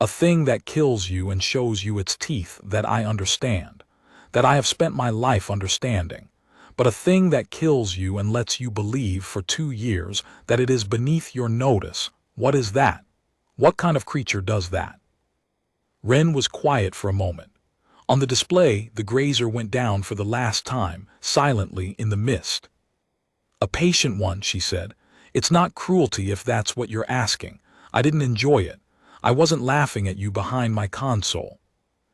A thing that kills you and shows you its teeth that I understand, that I have spent my life understanding. But a thing that kills you and lets you believe for 2 years that it is beneath your notice. What is that? What kind of creature does that? Ren was quiet for a moment. On the display, the grazer went down for the last time, silently in the mist. A patient one, she said. It's not cruelty if that's what you're asking. I didn't enjoy it. I wasn't laughing at you behind my console.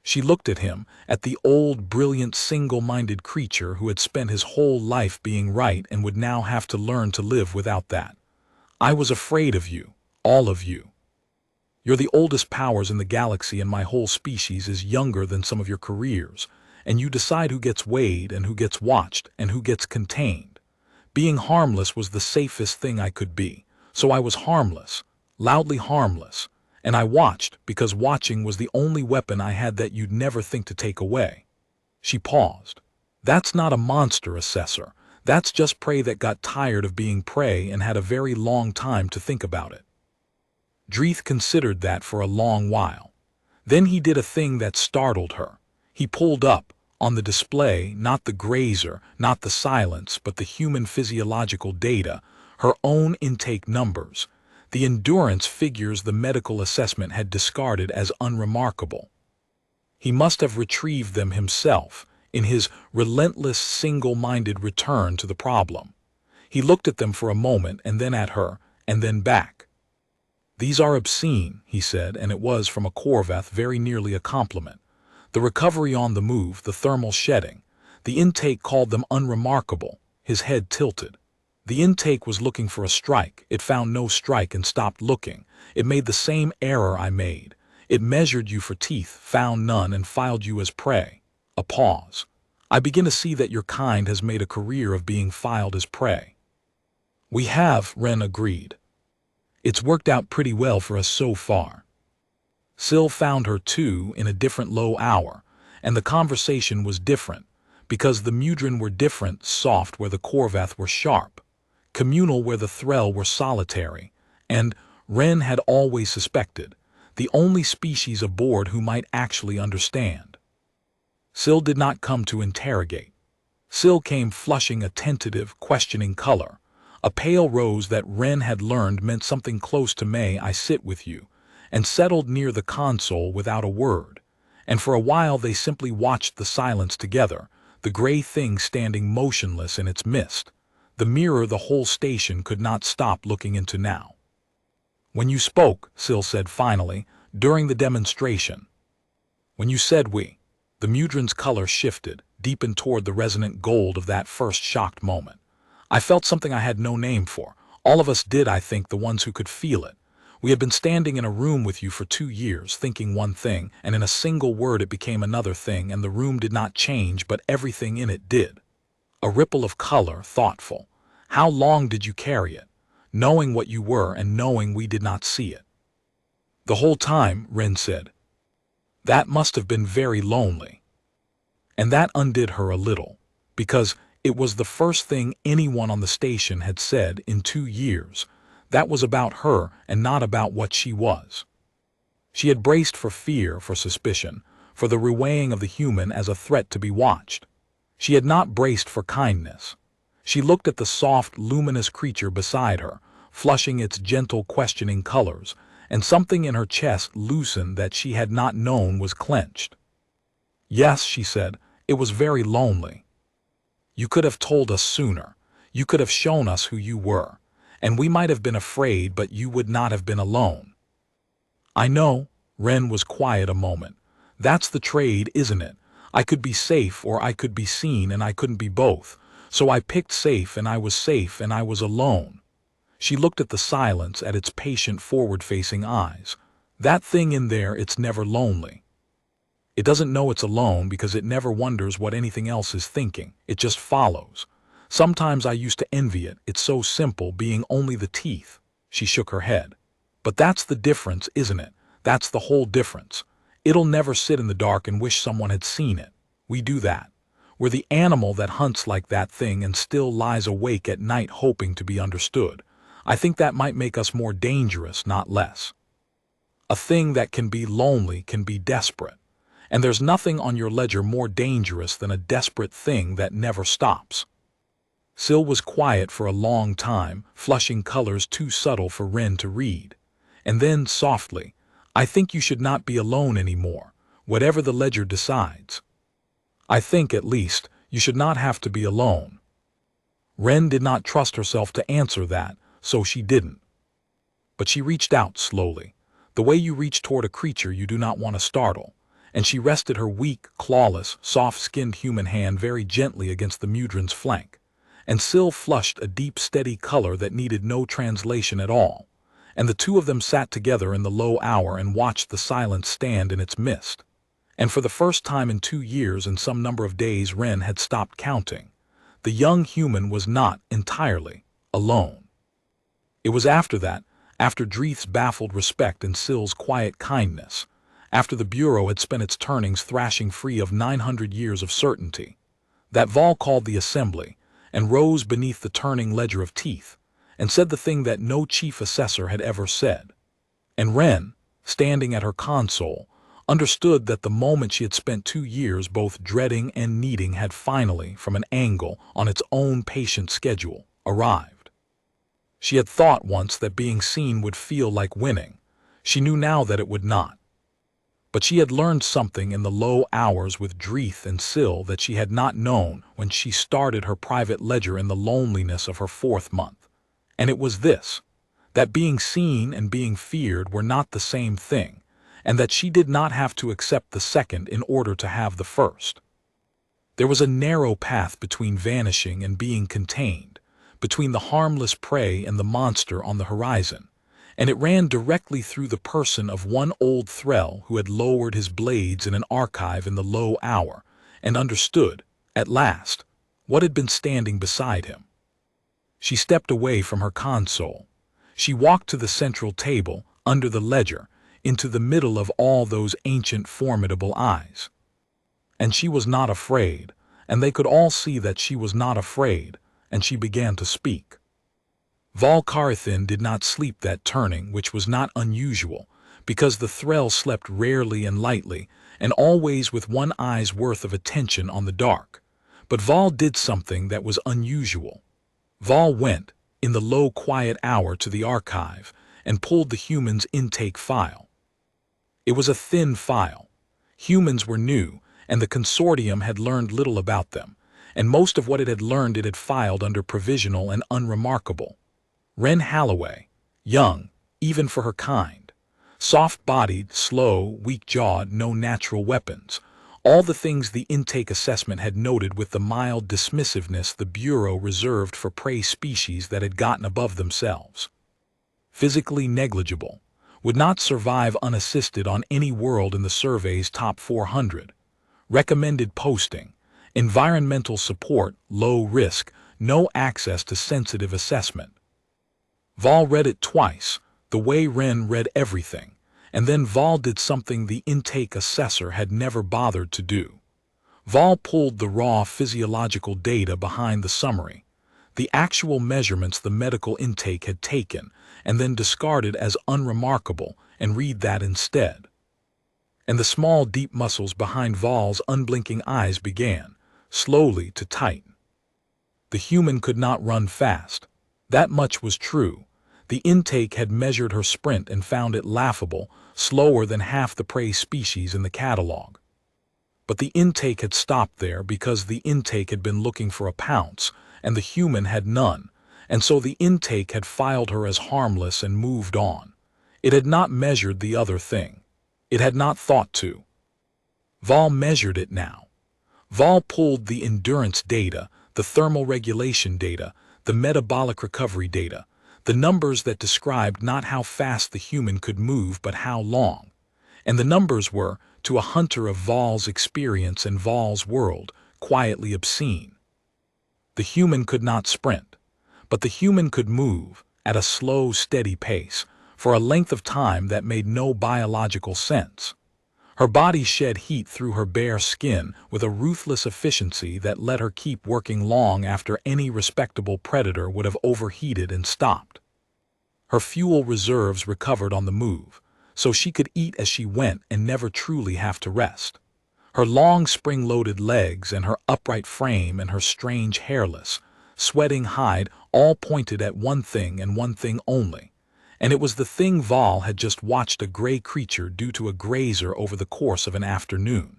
She looked at him, at the old, brilliant, single-minded creature who had spent his whole life being right and would now have to learn to live without that. I was afraid of you, all of you. You're the oldest powers in the galaxy, and my whole species is younger than some of your careers, and you decide who gets weighed and who gets watched and who gets contained. Being harmless was the safest thing I could be, so I was harmless, loudly harmless, and I watched because watching was the only weapon I had that you'd never think to take away. She paused. That's not a monster, Assessor. That's just prey that got tired of being prey and had a very long time to think about it. Dreeth considered that for a long while. Then he did a thing that startled her. He pulled up, on the display, not the grazer, not the silence, but the human physiological data, her own intake numbers, the endurance figures the medical assessment had discarded as unremarkable. He must have retrieved them himself, in his relentless, single-minded return to the problem. He looked at them for a moment and then at her, and then back. These are obscene, he said, and it was, from a Korvath, very nearly a compliment. The recovery on the move, the thermal shedding. The intake called them unremarkable. His head tilted. The intake was looking for a strike. It found no strike and stopped looking. It made the same error I made. It measured you for teeth, found none, and filed you as prey. A pause. I begin to see that your kind has made a career of being filed as prey. We have, Ren agreed. It's worked out pretty well for us so far. Syl found her too in a different low hour, and the conversation was different, because the Mudran were different, soft where the Korvath were sharp, communal where the Threll were solitary, and, Ren had always suspected, the only species aboard who might actually understand. Syl did not come to interrogate. Syl came flushing a tentative, questioning color, a pale rose that Ren had learned meant something close to "May I sit with you," and settled near the console without a word, and for a while they simply watched the silence together, the gray thing standing motionless in its mist, the mirror the whole station could not stop looking into now. When you spoke, Syl said finally, during the demonstration. When you said we, the Mudran's color shifted, deepened toward the resonant gold of that first shocked moment. I felt something I had no name for. All of us did, I think, the ones who could feel it. We had been standing in a room with you for 2 years, thinking one thing, and in a single word it became another thing, and the room did not change, but everything in it did. A ripple of color, thoughtful. How long did you carry it? Knowing what you were and knowing we did not see it. The whole time, Ren said. That must have been very lonely. And that undid her a little, because it was the first thing anyone on the station had said in 2 years. That was about her and not about what she was. She had braced for fear, for suspicion, for the reweighing of the human as a threat to be watched. She had not braced for kindness. She looked at the soft, luminous creature beside her, flushing its gentle, questioning colors, and something in her chest loosened that she had not known was clenched. Yes, she said, it was very lonely. You could have told us sooner. You could have shown us who you were. And we might have been afraid, but you would not have been alone. I know. Ren was quiet a moment. That's the trade, isn't it? I could be safe or I could be seen, and I couldn't be both. So I picked safe, and I was alone. She looked at the silence, at its patient forward-facing eyes. That thing in there, it's never lonely. It doesn't know it's alone because it never wonders what anything else is thinking. It just follows. Sometimes I used to envy it. It's so simple, being only the teeth. She shook her head. But that's the difference, isn't it? That's the whole difference. It'll never sit in the dark and wish someone had seen it. We do that. We're the animal that hunts like that thing and still lies awake at night hoping to be understood. I think that might make us more dangerous, not less. A thing that can be lonely can be desperate. And there's nothing on your ledger more dangerous than a desperate thing that never stops. Syl was quiet for a long time, flushing colors too subtle for Wren to read. And then, softly, "I think you should not be alone anymore, whatever the ledger decides. I think, at least, you should not have to be alone." Wren did not trust herself to answer that, so she didn't. But she reached out slowly, the way you reach toward a creature you do not want to startle, and she rested her weak, clawless, soft-skinned human hand very gently against the mudran's flank. And Syl flushed a deep, steady color that needed no translation at all, and the two of them sat together in the low hour and watched the silence stand in its midst. And for the first time in 2 years and some number of days Wren had stopped counting. The young human was not entirely alone. It was after that, after Dreeth's baffled respect and Syl's quiet kindness, after the Bureau had spent its turnings thrashing free of 900 years of certainty, that Vol called the assembly and rose beneath the turning ledger of teeth and said the thing that no Chief Assessor had ever said. And Wren, standing at her console, understood that the moment she had spent 2 years both dreading and needing had finally, from an angle on its own patient schedule, arrived. She had thought once that being seen would feel like winning. She knew now that it would not. But she had learned something in the low hours with Dreeth and Syl that she had not known when she started her private ledger in the loneliness of her 4th month. And it was this, that being seen and being feared were not the same thing, and that she did not have to accept the second in order to have the first. There was a narrow path between vanishing and being contained, between the harmless prey and the monster on the horizon, and it ran directly through the person of one old thrall who had lowered his blades in an archive in the low hour and understood, at last, what had been standing beside him. She stepped away from her console. She walked to the central table, under the ledger, into the middle of all those ancient formidable eyes. And she was not afraid, and they could all see that she was not afraid, and she began to speak. Vol Carithin did not sleep that turning, which was not unusual, because the thrall slept rarely and lightly, and always with one eye's worth of attention on the dark. But Vol did something that was unusual. Vol went, in the low quiet hour, to the archive, and pulled the human's intake file. It was a thin file. Humans were new, and the consortium had learned little about them, and most of what it had learned it had filed under provisional and unremarkable. Wren Halloway, young, even for her kind, soft-bodied, slow, weak-jawed, no natural weapons, all the things the intake assessment had noted with the mild dismissiveness the Bureau reserved for prey species that had gotten above themselves. Physically negligible, would not survive unassisted on any world in the survey's top 400. Recommended posting, environmental support, low risk, no access to sensitive assessment. Vol read it twice, the way Wren read everything, and then Vol did something the intake assessor had never bothered to do. Vol pulled the raw physiological data behind the summary, the actual measurements the medical intake had taken, and then discarded as unremarkable, and read that instead. And the small, deep muscles behind Vol's unblinking eyes began, slowly, to tighten. The human could not run fast. That much was true. The intake had measured her sprint and found it laughable, slower than half the prey species in the catalog. But the intake had stopped there because the intake had been looking for a pounce, and the human had none, and so the intake had filed her as harmless and moved on. It had not measured the other thing. It had not thought to. Vol measured it now. Vol pulled the endurance data, the thermal regulation data, the metabolic recovery data, the numbers that described not how fast the human could move but how long. And the numbers were, to a hunter of Vol's experience and Vol's world, quietly obscene. The human could not sprint, but the human could move, at a slow, steady pace, for a length of time that made no biological sense. Her body shed heat through her bare skin with a ruthless efficiency that let her keep working long after any respectable predator would have overheated and stopped. Her fuel reserves recovered on the move, so she could eat as she went and never truly have to rest. Her long spring-loaded legs and her upright frame and her strange hairless, sweating hide all pointed at one thing and one thing only, and it was the thing Val had just watched a gray creature do to a grazer over the course of an afternoon.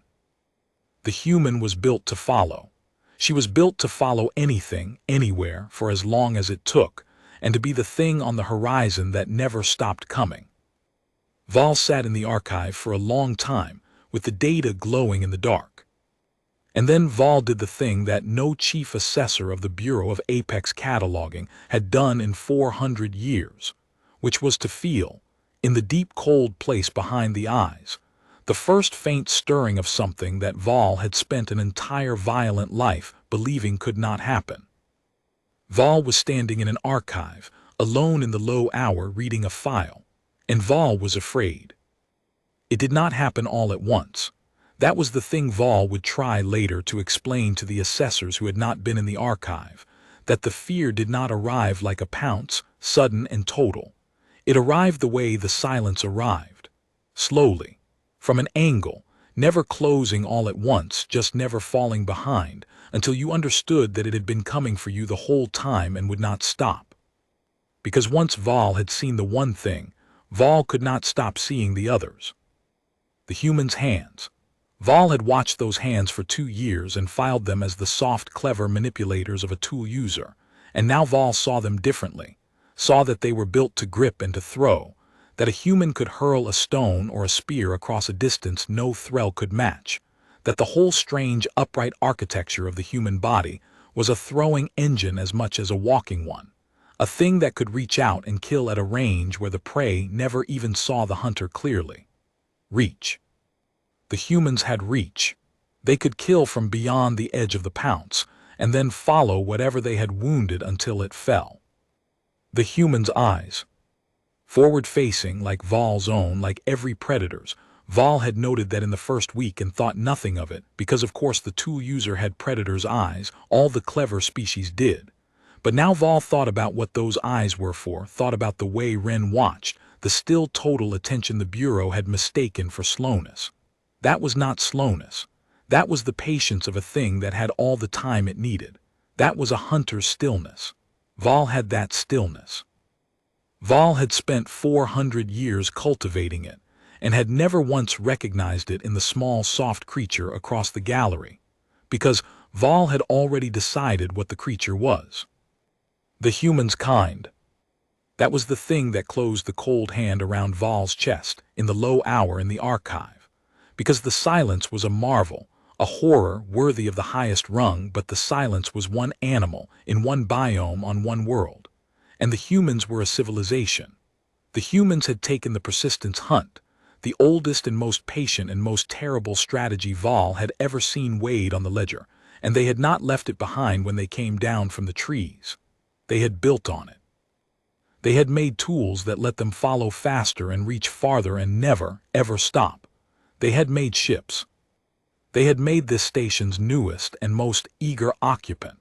The human was built to follow. She was built to follow anything, anywhere, for as long as it took, and to be the thing on the horizon that never stopped coming. Val sat in the archive for a long time, with the data glowing in the dark. And then Val did the thing that no Chief Assessor of the Bureau of Apex Cataloguing had done in 400 years, which was to feel, in the deep cold place behind the eyes, the first faint stirring of something that Val had spent an entire violent life believing could not happen. Val was standing in an archive, alone in the low hour reading a file, and Val was afraid. It did not happen all at once. That was the thing Val would try later to explain to the assessors who had not been in the archive, that the fear did not arrive like a pounce, sudden and total. It arrived the way the silence arrived, slowly, from an angle, never closing all at once, just never falling behind, until you understood that it had been coming for you the whole time and would not stop. Because once Val had seen the one thing, Val could not stop seeing the others. The human's hands. Val had watched those hands for 2 years and filed them as the soft, clever manipulators of a tool user, and now Val saw them differently, saw that they were built to grip and to throw, that a human could hurl a stone or a spear across a distance no thrill could match, that the whole strange, upright architecture of the human body was a throwing engine as much as a walking one, a thing that could reach out and kill at a range where the prey never even saw the hunter clearly. Reach. The humans had reach. They could kill from beyond the edge of the pounce, and then follow whatever they had wounded until it fell. The human's eyes. Forward-facing, like Val's own, like every predator's, Val had noted that in the first week and thought nothing of it, because of course the tool user had predator's eyes, all the clever species did. But now Val thought about what those eyes were for, thought about the way Wren watched, the still total attention the Bureau had mistaken for slowness. That was not slowness. That was the patience of a thing that had all the time it needed. That was a hunter's stillness. Val had that stillness. Val had spent 400 years cultivating it, and had never once recognized it in the small, soft creature across the gallery, because Val had already decided what the creature was. The human's kind. That was the thing that closed the cold hand around Val's chest in the low hour in the archive, because the silence was a marvel, a horror worthy of the highest rung, but the silence was one animal in one biome on one world, and the humans were a civilization. The humans had taken the persistence hunt, the oldest and most patient and most terrible strategy Val had ever seen weighed on the ledger, and they had not left it behind when they came down from the trees. They had built on it. They had made tools that let them follow faster and reach farther and never, ever stop. They had made ships. They had made this station's newest and most eager occupant,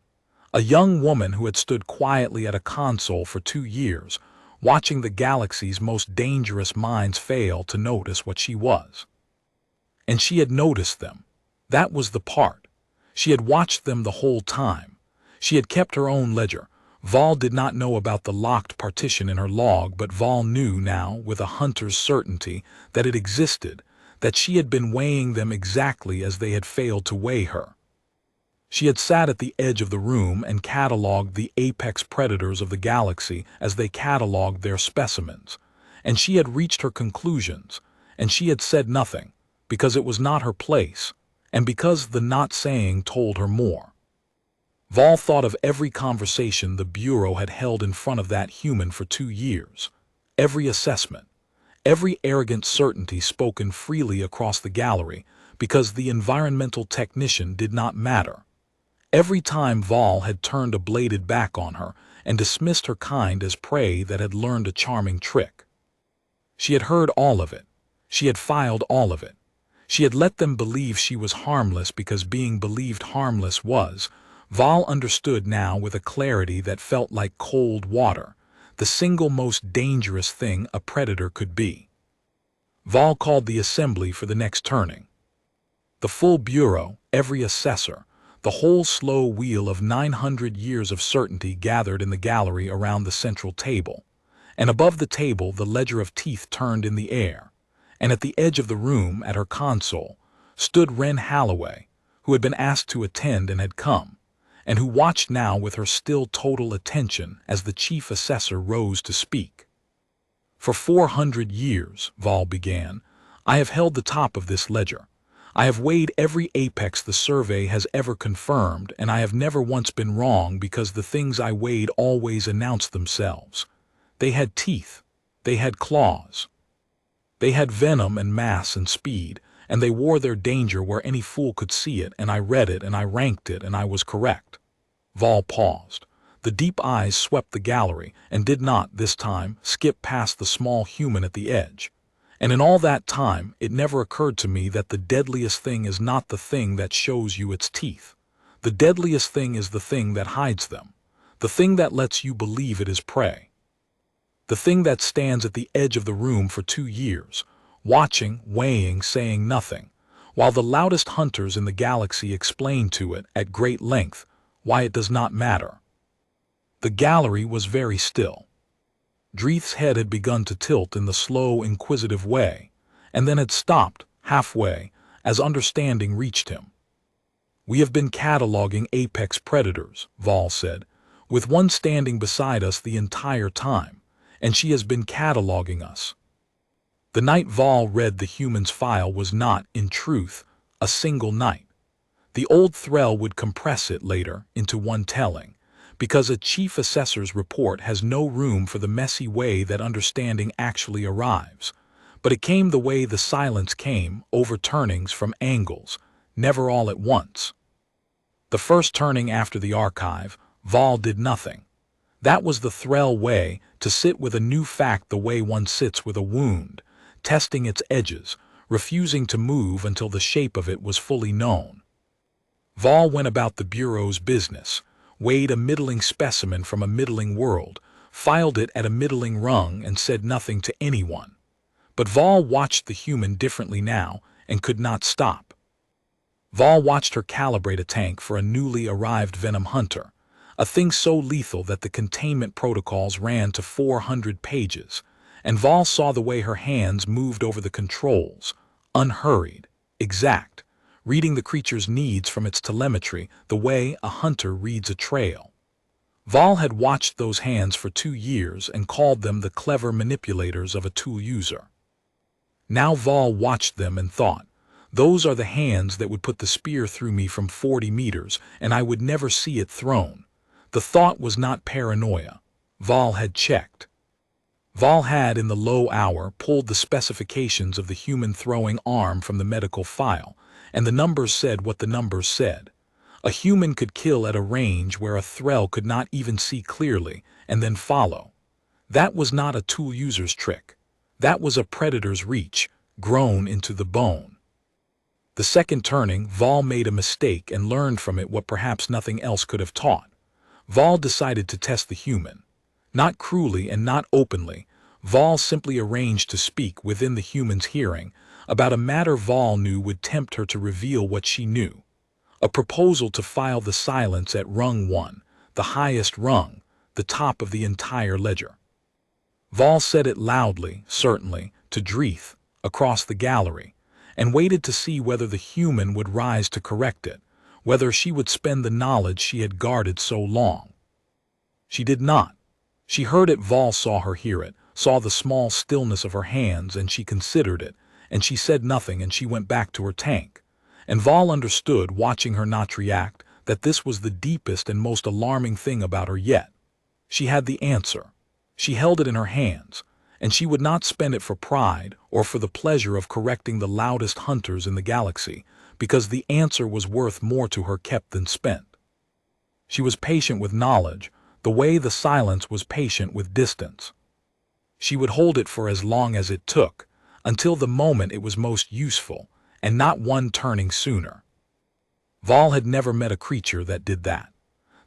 a young woman who had stood quietly at a console for 2 years, watching the galaxy's most dangerous minds fail to notice what she was. And she had noticed them. That was the part. She had watched them the whole time. She had kept her own ledger. Val did not know about the locked partition in her log, but Val knew now, with a hunter's certainty, that it existed, that she had been weighing them exactly as they had failed to weigh her. She had sat at the edge of the room and catalogued the apex predators of the galaxy as they catalogued their specimens, and she had reached her conclusions, and she had said nothing, because it was not her place, and because the not saying told her more. Val thought of every conversation the Bureau had held in front of that human for 2 years, every assessment, every arrogant certainty spoken freely across the gallery because the environmental technician did not matter. Every time Val had turned a bladed back on her and dismissed her kind as prey that had learned a charming trick. She had heard all of it. She had filed all of it. She had let them believe she was harmless because being believed harmless was, Val understood now with a clarity that felt like cold water, the single most dangerous thing a predator could be. Vol called the assembly for the next turning. The full bureau, every assessor, the whole slow wheel of 900 years of certainty gathered in the gallery around the central table, and above the table the ledger of teeth turned in the air, and at the edge of the room, at her console, stood Wren Halloway, who had been asked to attend and had come, and who watched now with her still total attention as the Chief Assessor rose to speak. "For 400 years, Vol began, I have held the top of this ledger. I have weighed every apex the survey has ever confirmed, and I have never once been wrong because the things I weighed always announced themselves. They had teeth. They had claws. They had venom and mass and speed, and they wore their danger where any fool could see it, and I read it, and I ranked it, and I was correct." Vol paused. The deep eyes swept the gallery and did not, this time, skip past the small human at the edge. "And in all that time, it never occurred to me that the deadliest thing is not the thing that shows you its teeth. The deadliest thing is the thing that hides them, the thing that lets you believe it is prey. The thing that stands at the edge of the room for 2 years, watching, weighing, saying nothing, while the loudest hunters in the galaxy explain to it, at great length, why it does not matter." The gallery was very still. Dreeth's head had begun to tilt in the slow, inquisitive way, and then had stopped, halfway, as understanding reached him. "We have been cataloging apex predators," Vol said, "with one standing beside us the entire time, and she has been cataloging us." The night Vol read the human's file was not, in truth, a single night. The old Threll would compress it later into one telling, because a Chief Assessor's report has no room for the messy way that understanding actually arrives. But it came the way the silence came, overturnings from angles, never all at once. The first turning after the archive, Vol did nothing. That was the Threll way, to sit with a new fact the way one sits with a wound, testing its edges, refusing to move until the shape of it was fully known. Vol went about the Bureau's business, weighed a middling specimen from a middling world, filed it at a middling rung, and said nothing to anyone. But Vol watched the human differently now and could not stop. Vol watched her calibrate a tank for a newly arrived venom hunter, a thing so lethal that the containment protocols ran to 400 pages, and Vol saw the way her hands moved over the controls, unhurried, exact, reading the creature's needs from its telemetry the way a hunter reads a trail. Vol had watched those hands for 2 years and called them the clever manipulators of a tool user. Now Vol watched them and thought, "Those are the hands that would put the spear through me from 40 meters, and I would never see it thrown." The thought was not paranoia. Vol had checked. Vol had, in the low hour, pulled the specifications of the human throwing arm from the medical file, and the numbers said what the numbers said. A human could kill at a range where a Threll could not even see clearly, and then follow. That was not a tool user's trick. That was a predator's reach, grown into the bone. The second turning, Vol made a mistake and learned from it what perhaps nothing else could have taught. Vol decided to test the human. Not cruelly and not openly, Vol simply arranged to speak within the human's hearing about a matter Vol knew would tempt her to reveal what she knew. A proposal to file the silence at rung 1, the highest rung, the top of the entire ledger. Vol said it loudly, certainly, to Dreeth, across the gallery, and waited to see whether the human would rise to correct it, whether she would spend the knowledge she had guarded so long. She did not. She heard it. Vol saw her hear it, saw the small stillness of her hands, and she considered it, and she said nothing, and she went back to her tank. And Vol understood, watching her not react, that this was the deepest and most alarming thing about her yet. She had the answer. She held it in her hands, and she would not spend it for pride or for the pleasure of correcting the loudest hunters in the galaxy, because the answer was worth more to her kept than spent. She was patient with knowledge, the way the silence was patient with distance. She would hold it for as long as it took, until the moment it was most useful, and not one turning sooner. Vol had never met a creature that did that.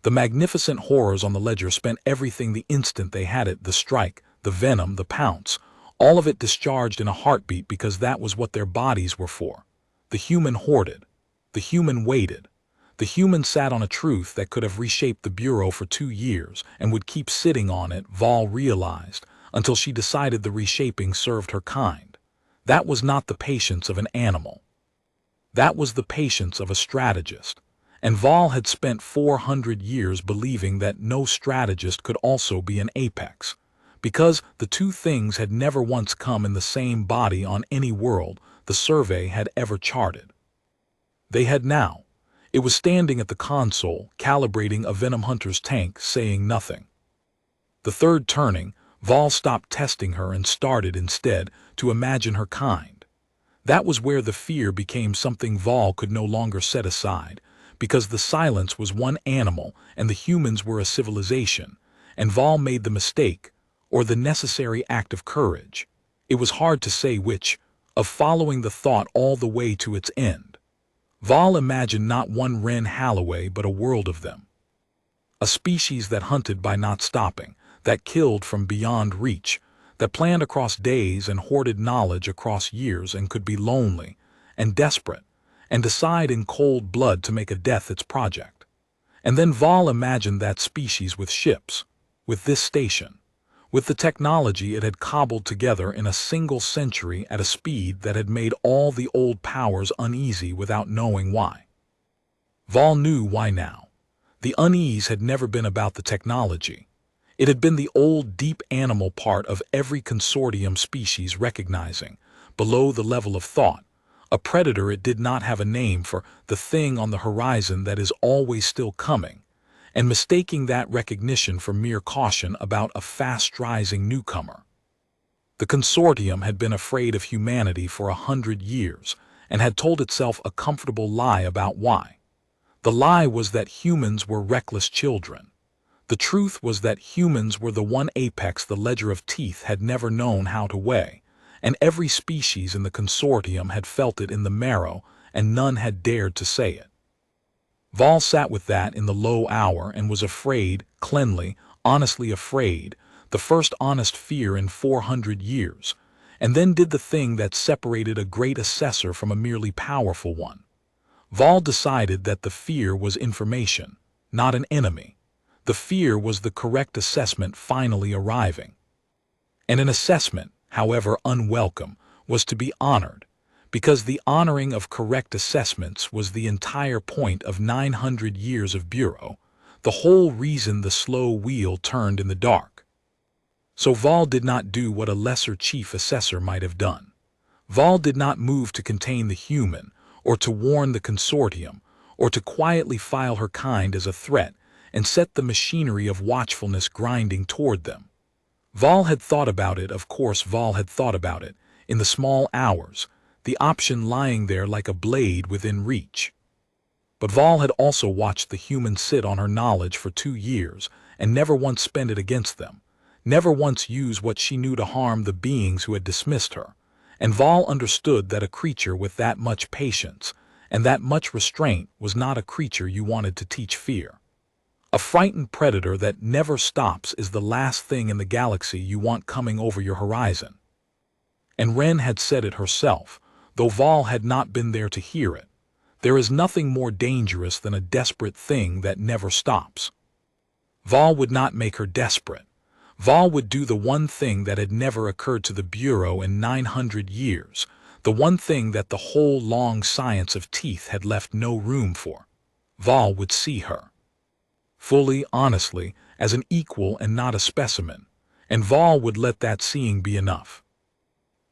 The magnificent horrors on the ledger spent everything the instant they had it, the strike, the venom, the pounce, All of it discharged in a heartbeat because that was what their bodies were for. The human hoarded. The human waited. The human sat on a truth that could have reshaped the Bureau for 2 years and would keep sitting on it, Vol realized, until she decided the reshaping served her kind. That was not the patience of an animal. That was the patience of a strategist. And Vol had spent 400 years believing that no strategist could also be an apex. Because the two things had never once come in the same body on any world the survey had ever charted. They had now. It was standing at the console, calibrating a venom hunter's tank, saying nothing. The third turning, Vol stopped testing her and started instead to imagine her kind. That was where the fear became something Vol could no longer set aside, because the silence was one animal and the humans were a civilization, and Vol made the mistake, or the necessary act of courage. It was hard to say which, of following the thought all the way to its end. Vol imagined not one Wren Halloway but a world of them. A species that hunted by not stopping, that killed from beyond reach, that planned across days and hoarded knowledge across years and could be lonely and desperate and decide in cold blood to make a death its project. And then Vol imagined that species with ships, with this station, with the technology it had cobbled together in a single century at a speed that had made all the old powers uneasy without knowing why. Vol knew why now. The unease had never been about the technology. It had been the old deep animal part of every consortium species recognizing, below the level of thought, a predator. It did not have a name for the thing on the horizon that is always still coming, and mistaking that recognition for mere caution about a fast-rising newcomer. The consortium had been afraid of humanity for 100 years and had told itself a comfortable lie about why. The lie was that humans were reckless children. The truth was that humans were the one apex the ledger of teeth had never known how to weigh, and every species in the consortium had felt it in the marrow, and none had dared to say it. Vol sat with that in the low hour and was afraid, cleanly, honestly afraid, the first honest fear in 400 years, and then did the thing that separated a great assessor from a merely powerful one. Vol decided that the fear was information, not an enemy. The fear was the correct assessment finally arriving. And an assessment, however unwelcome, was to be honored, because the honoring of correct assessments was the entire point of 900 years of Bureau, the whole reason the slow wheel turned in the dark. So Vol did not do what a lesser chief assessor might have done. Vol did not move to contain the human, or to warn the consortium, or to quietly file her kind as a threat and set the machinery of watchfulness grinding toward them. Vol had thought about it, of course Vol had thought about it, in the small hours, the option lying there like a blade within reach. But Vol had also watched the human sit on her knowledge for 2 years and never once spend it against them, never once use what she knew to harm the beings who had dismissed her. And Vol understood that a creature with that much patience and that much restraint was not a creature you wanted to teach fear. A frightened predator that never stops is the last thing in the galaxy you want coming over your horizon. And Wren had said it herself, though Vol had not been there to hear it. There is nothing more dangerous than a desperate thing that never stops. Vol would not make her desperate. Vol would do the one thing that had never occurred to the Bureau in 900 years, the one thing that the whole long science of teeth had left no room for. Vol would see her. Fully, honestly, as an equal and not a specimen, and Vol would let that seeing be enough.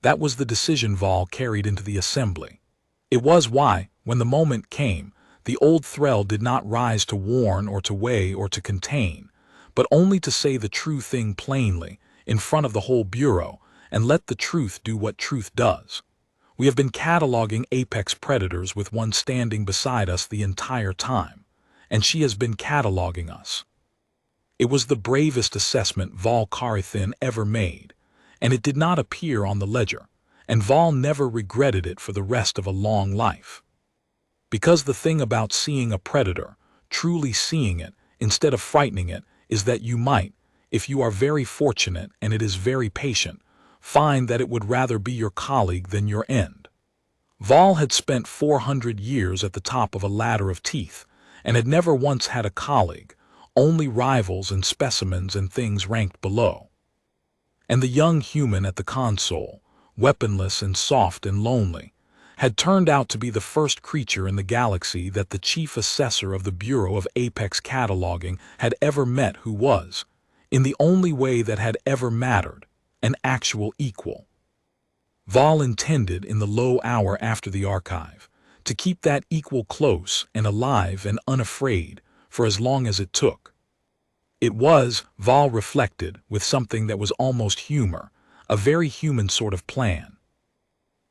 That was the decision Vol carried into the assembly. It was why, when the moment came, the old Thrall did not rise to warn or to weigh or to contain, but only to say the true thing plainly, in front of the whole Bureau, and let the truth do what truth does. We have been cataloging apex predators with one standing beside us the entire time, and she has been cataloging us. It was the bravest assessment Vol Carithin ever made, and it did not appear on the ledger, and Vol never regretted it for the rest of a long life. Because the thing about seeing a predator, truly seeing it, instead of frightening it, is that you might, if you are very fortunate and it is very patient, find that it would rather be your colleague than your end. Vol had spent 400 years at the top of a ladder of teeth, and had never once had a colleague, only rivals and specimens and things ranked below. And the young human at the console, weaponless and soft and lonely, had turned out to be the first creature in the galaxy that the Chief Assessor of the Bureau of Apex Cataloguing had ever met, who was, in the only way that had ever mattered, an actual equal. Vol intended, in the low hour after the archive, to keep that equal close and alive and unafraid for as long as it took. It was, Vol reflected, with something that was almost humor, a very human sort of plan.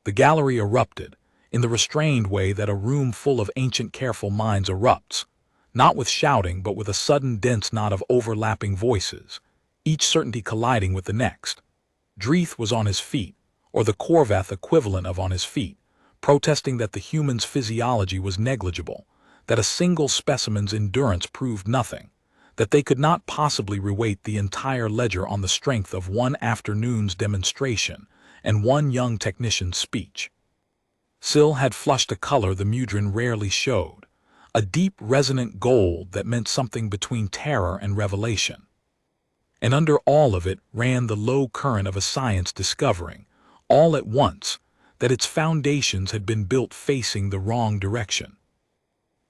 The gallery erupted, in the restrained way that a room full of ancient careful minds erupts, not with shouting but with a sudden dense knot of overlapping voices, each certainty colliding with the next. Dreeth was on his feet, or the Korvath equivalent of on his feet, protesting that the human's physiology was negligible, that a single specimen's endurance proved nothing, that they could not possibly reweight the entire ledger on the strength of one afternoon's demonstration and one young technician's speech. Syl had flushed a color the Mudran rarely showed, a deep resonant gold that meant something between terror and revelation. And under all of it ran the low current of a science discovering, all at once, that its foundations had been built facing the wrong direction.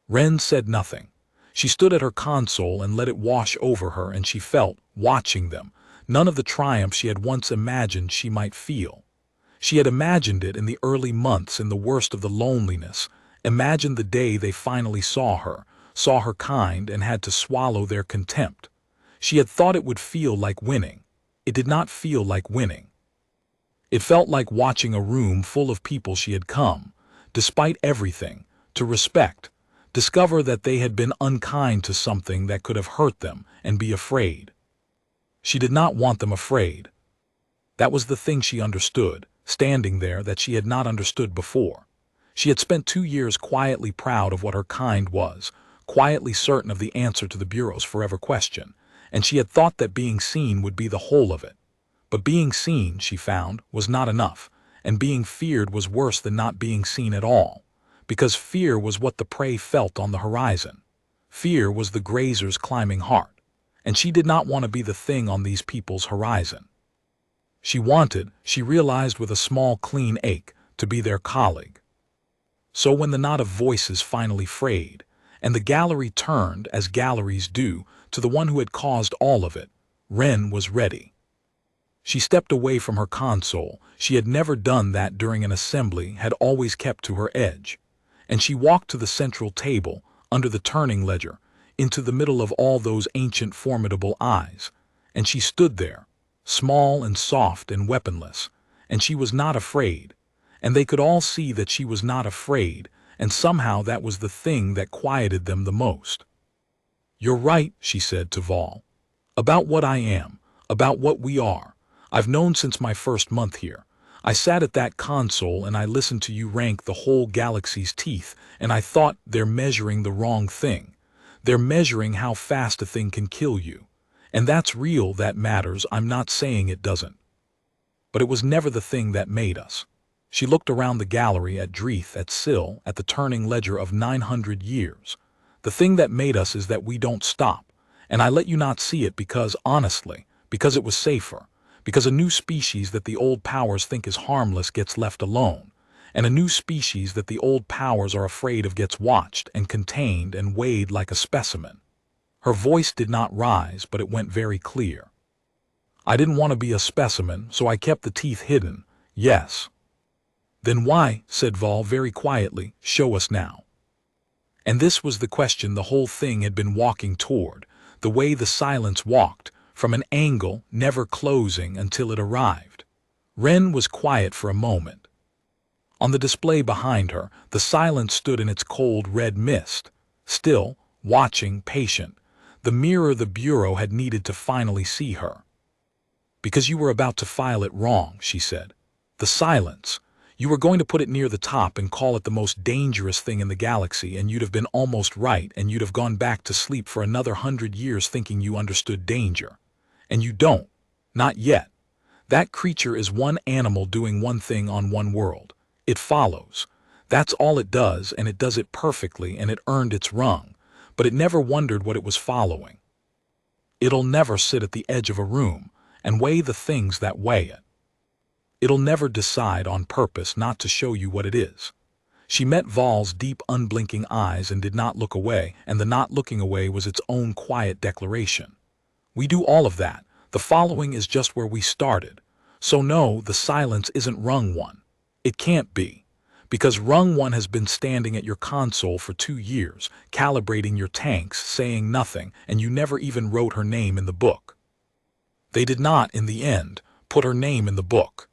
Ren said nothing. She stood at her console and let it wash over her, and she felt, watching them, none of the triumph she had once imagined she might feel. She had imagined it in the early months, in the worst of the loneliness, imagined the day they finally saw her kind, and had to swallow their contempt. She had thought it would feel like winning. It did not feel like winning. It felt like watching a room full of people she had come, despite everything, to respect, discover that they had been unkind to something that could have hurt them, and be afraid. She did not want them afraid. That was the thing she understood, standing there, that she had not understood before. She had spent 2 years quietly proud of what her kind was, quietly certain of the answer to the Bureau's forever question, and she had thought that being seen would be the whole of it. But being seen, she found, was not enough, and being feared was worse than not being seen at all, because fear was what the prey felt on the horizon. Fear was the grazer's climbing heart, and she did not want to be the thing on these people's horizon. She wanted, she realized with a small clean ache, to be their colleague. So when the knot of voices finally frayed, and the gallery turned, as galleries do, to the one who had caused all of it, Ren was ready. She stepped away from her console. She had never done that during an assembly, had always kept to her edge. And she walked to the central table, under the turning ledger, into the middle of all those ancient formidable eyes, and she stood there, small and soft and weaponless, and she was not afraid, and they could all see that she was not afraid, and somehow that was the thing that quieted them the most. "You're right," she said to Vol. "About what I am, about what we are. I've known since my first month here. I sat at that console and I listened to you rank the whole galaxy's teeth, and I thought, they're measuring the wrong thing. They're measuring how fast a thing can kill you. And that's real, that matters, I'm not saying it doesn't. But it was never the thing that made us." She looked around the gallery, at Dreeth, at Syl, at the turning ledger of 900 years. "The thing that made us is that we don't stop, and I let you not see it because, honestly, because it was safer, because a new species that the old powers think is harmless gets left alone, and a new species that the old powers are afraid of gets watched and contained and weighed like a specimen." Her voice did not rise, but it went very clear. "I didn't want to be a specimen, so I kept the teeth hidden, yes." "Then why," said Vol very quietly, "show us now?" And this was the question the whole thing had been walking toward, the way the silence walked, from an angle never closing until it arrived. Ren was quiet for a moment. On the display behind her, the silence stood in its cold red mist, still, watching, patient, the mirror the Bureau had needed to finally see her. "Because you were about to file it wrong," she said. "The silence. You were going to put it near the top and call it the most dangerous thing in the galaxy, and you'd have been almost right, and you'd have gone back to sleep for another 100 years thinking you understood danger. And you don't. Not yet. That creature is one animal doing one thing on one world. It follows. That's all it does, and it does it perfectly, and it earned its rung, but it never wondered what it was following. It'll never sit at the edge of a room and weigh the things that weigh it. It'll never decide on purpose not to show you what it is. She met Val's deep, unblinking eyes and did not look away, and the not looking away was its own quiet declaration. We do all of that. The following is just where we started. So no, the silence isn't rung one. It can't be. Because rung one has been standing at your console for 2 years, calibrating your tanks, saying nothing, and you never even wrote her name in the book. They did not, in the end, put her name in the book.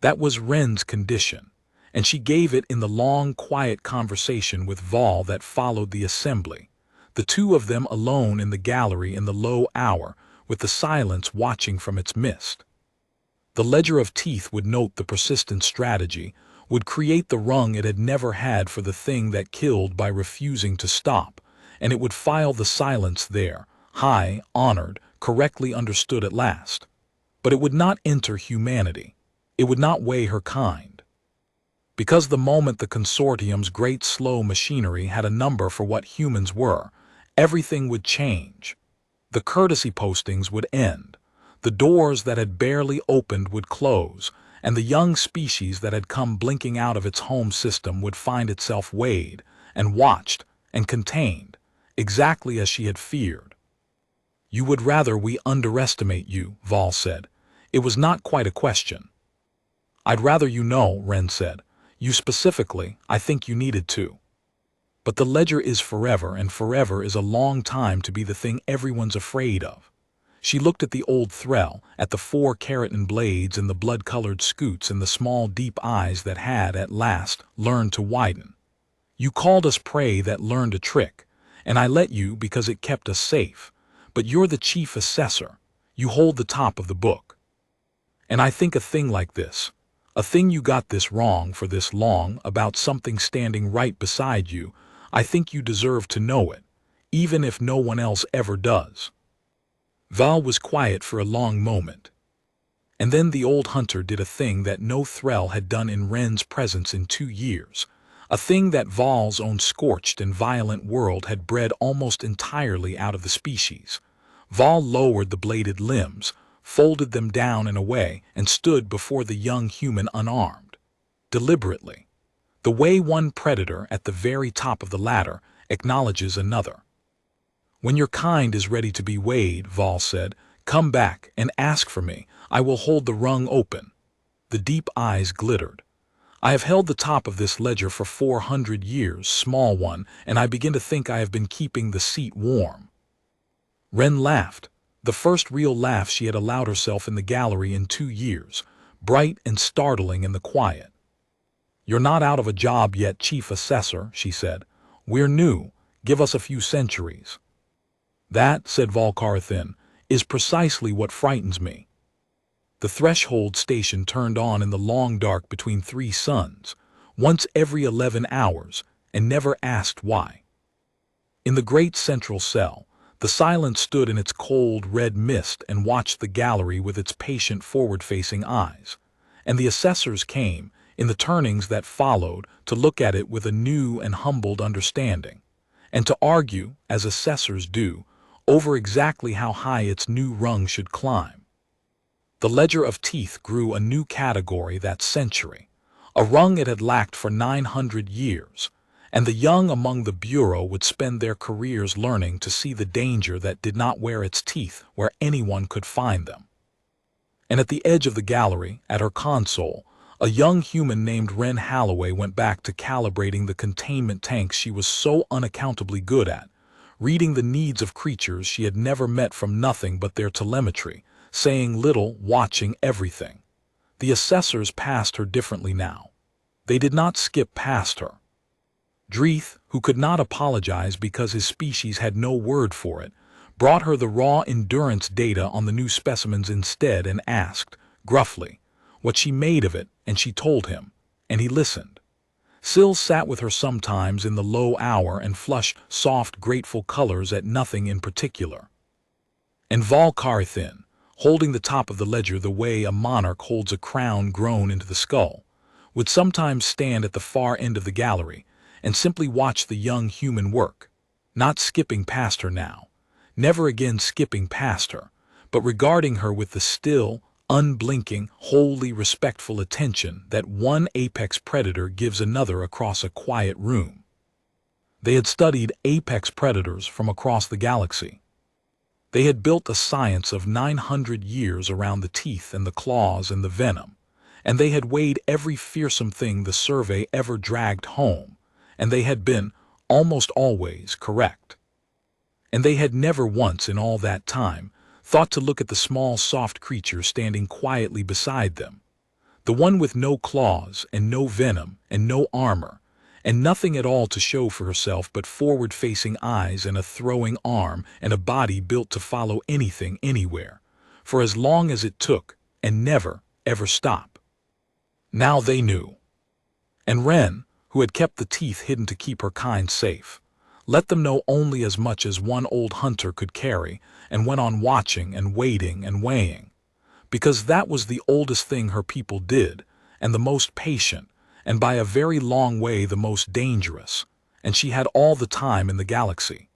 That was Ren's condition, and she gave it in the long, quiet conversation with Val that followed the assembly, the two of them alone in the gallery in the low hour, with the silence watching from its mist. The ledger of teeth would note the persistent strategy, would create the rung it had never had for the thing that killed by refusing to stop, and it would file the silence there, high, honored, correctly understood at last. But it would not enter humanity. It would not weigh her kind. Because the moment the consortium's great slow machinery had a number for what humans were, everything would change. The courtesy postings would end. The doors that had barely opened would close, and the young species that had come blinking out of its home system would find itself weighed and watched and contained, exactly as she had feared. You would rather we underestimate you, Val said. It was not quite a question. I'd rather you know, Ren said. You specifically, I think you needed to. But the ledger is forever, and forever is a long time to be the thing everyone's afraid of. She looked at the old Threll, at the 4 keratin blades and the blood-colored scoots and the small deep eyes that had, at last, learned to widen. You called us prey that learned a trick, and I let you because it kept us safe. But you're the Chief Assessor. You hold the top of the book. And I think a thing like this, a thing you got this wrong for this long about something standing right beside you, I think you deserve to know it, even if no one else ever does. Val was quiet for a long moment. And then the old hunter did a thing that no Threll had done in Ren's presence in 2 years, a thing that Val's own scorched and violent world had bred almost entirely out of the species. Val lowered the bladed limbs, folded them down and away, and stood before the young human unarmed. Deliberately. The way one predator at the very top of the ladder acknowledges another. When your kind is ready to be weighed, Val said, come back and ask for me. I will hold the rung open. The deep eyes glittered. I have held the top of this ledger for 400 years, small one, and I begin to think I have been keeping the seat warm. Ren laughed. The first real laugh she had allowed herself in the gallery in 2 years, bright and startling in the quiet. You're not out of a job yet, Chief Assessor, she said. We're new. Give us a few centuries. That, said Valkarathin, is precisely what frightens me. The threshold station turned on in the long dark between 3 suns, once every 11 hours, and never asked why. In the great central cell, the silence stood in its cold red mist and watched the gallery with its patient forward-facing eyes, and the assessors came, in the turnings that followed, to look at it with a new and humbled understanding, and to argue, as assessors do, over exactly how high its new rung should climb. The ledger of teeth grew a new category that century, a rung it had lacked for 900 years, and the young among the Bureau would spend their careers learning to see the danger that did not wear its teeth where anyone could find them. And at the edge of the gallery, at her console, a young human named Ren Halloway went back to calibrating the containment tanks she was so unaccountably good at, reading the needs of creatures she had never met from nothing but their telemetry, saying little, watching everything. The assessors passed her differently now. They did not skip past her. Dreeth, who could not apologize because his species had no word for it, brought her the raw endurance data on the new specimens instead and asked, gruffly, what she made of it, and she told him, and he listened. Syl sat with her sometimes in the low hour and flushed soft, grateful colors at nothing in particular. And Valkarathin, holding the top of the ledger the way a monarch holds a crown grown into the skull, would sometimes stand at the far end of the gallery and simply watch the young human work, not skipping past her now, never again skipping past her, but regarding her with the still, unblinking, wholly respectful attention that one apex predator gives another across a quiet room. They had studied apex predators from across the galaxy. They had built a science of 900 years around the teeth and the claws and the venom, and they had weighed every fearsome thing the survey ever dragged home, and they had been, almost always, correct. And they had never once in all that time thought to look at the small soft creature standing quietly beside them, the one with no claws and no venom and no armor, and nothing at all to show for herself but forward-facing eyes and a throwing arm and a body built to follow anything anywhere, for as long as it took, and never, ever stop. Now they knew. And Wren, who had kept the teeth hidden to keep her kind safe, let them know only as much as one old hunter could carry, and went on watching and waiting and weighing, because that was the oldest thing her people did, and the most patient, and by a very long way the most dangerous, and she had all the time in the galaxy.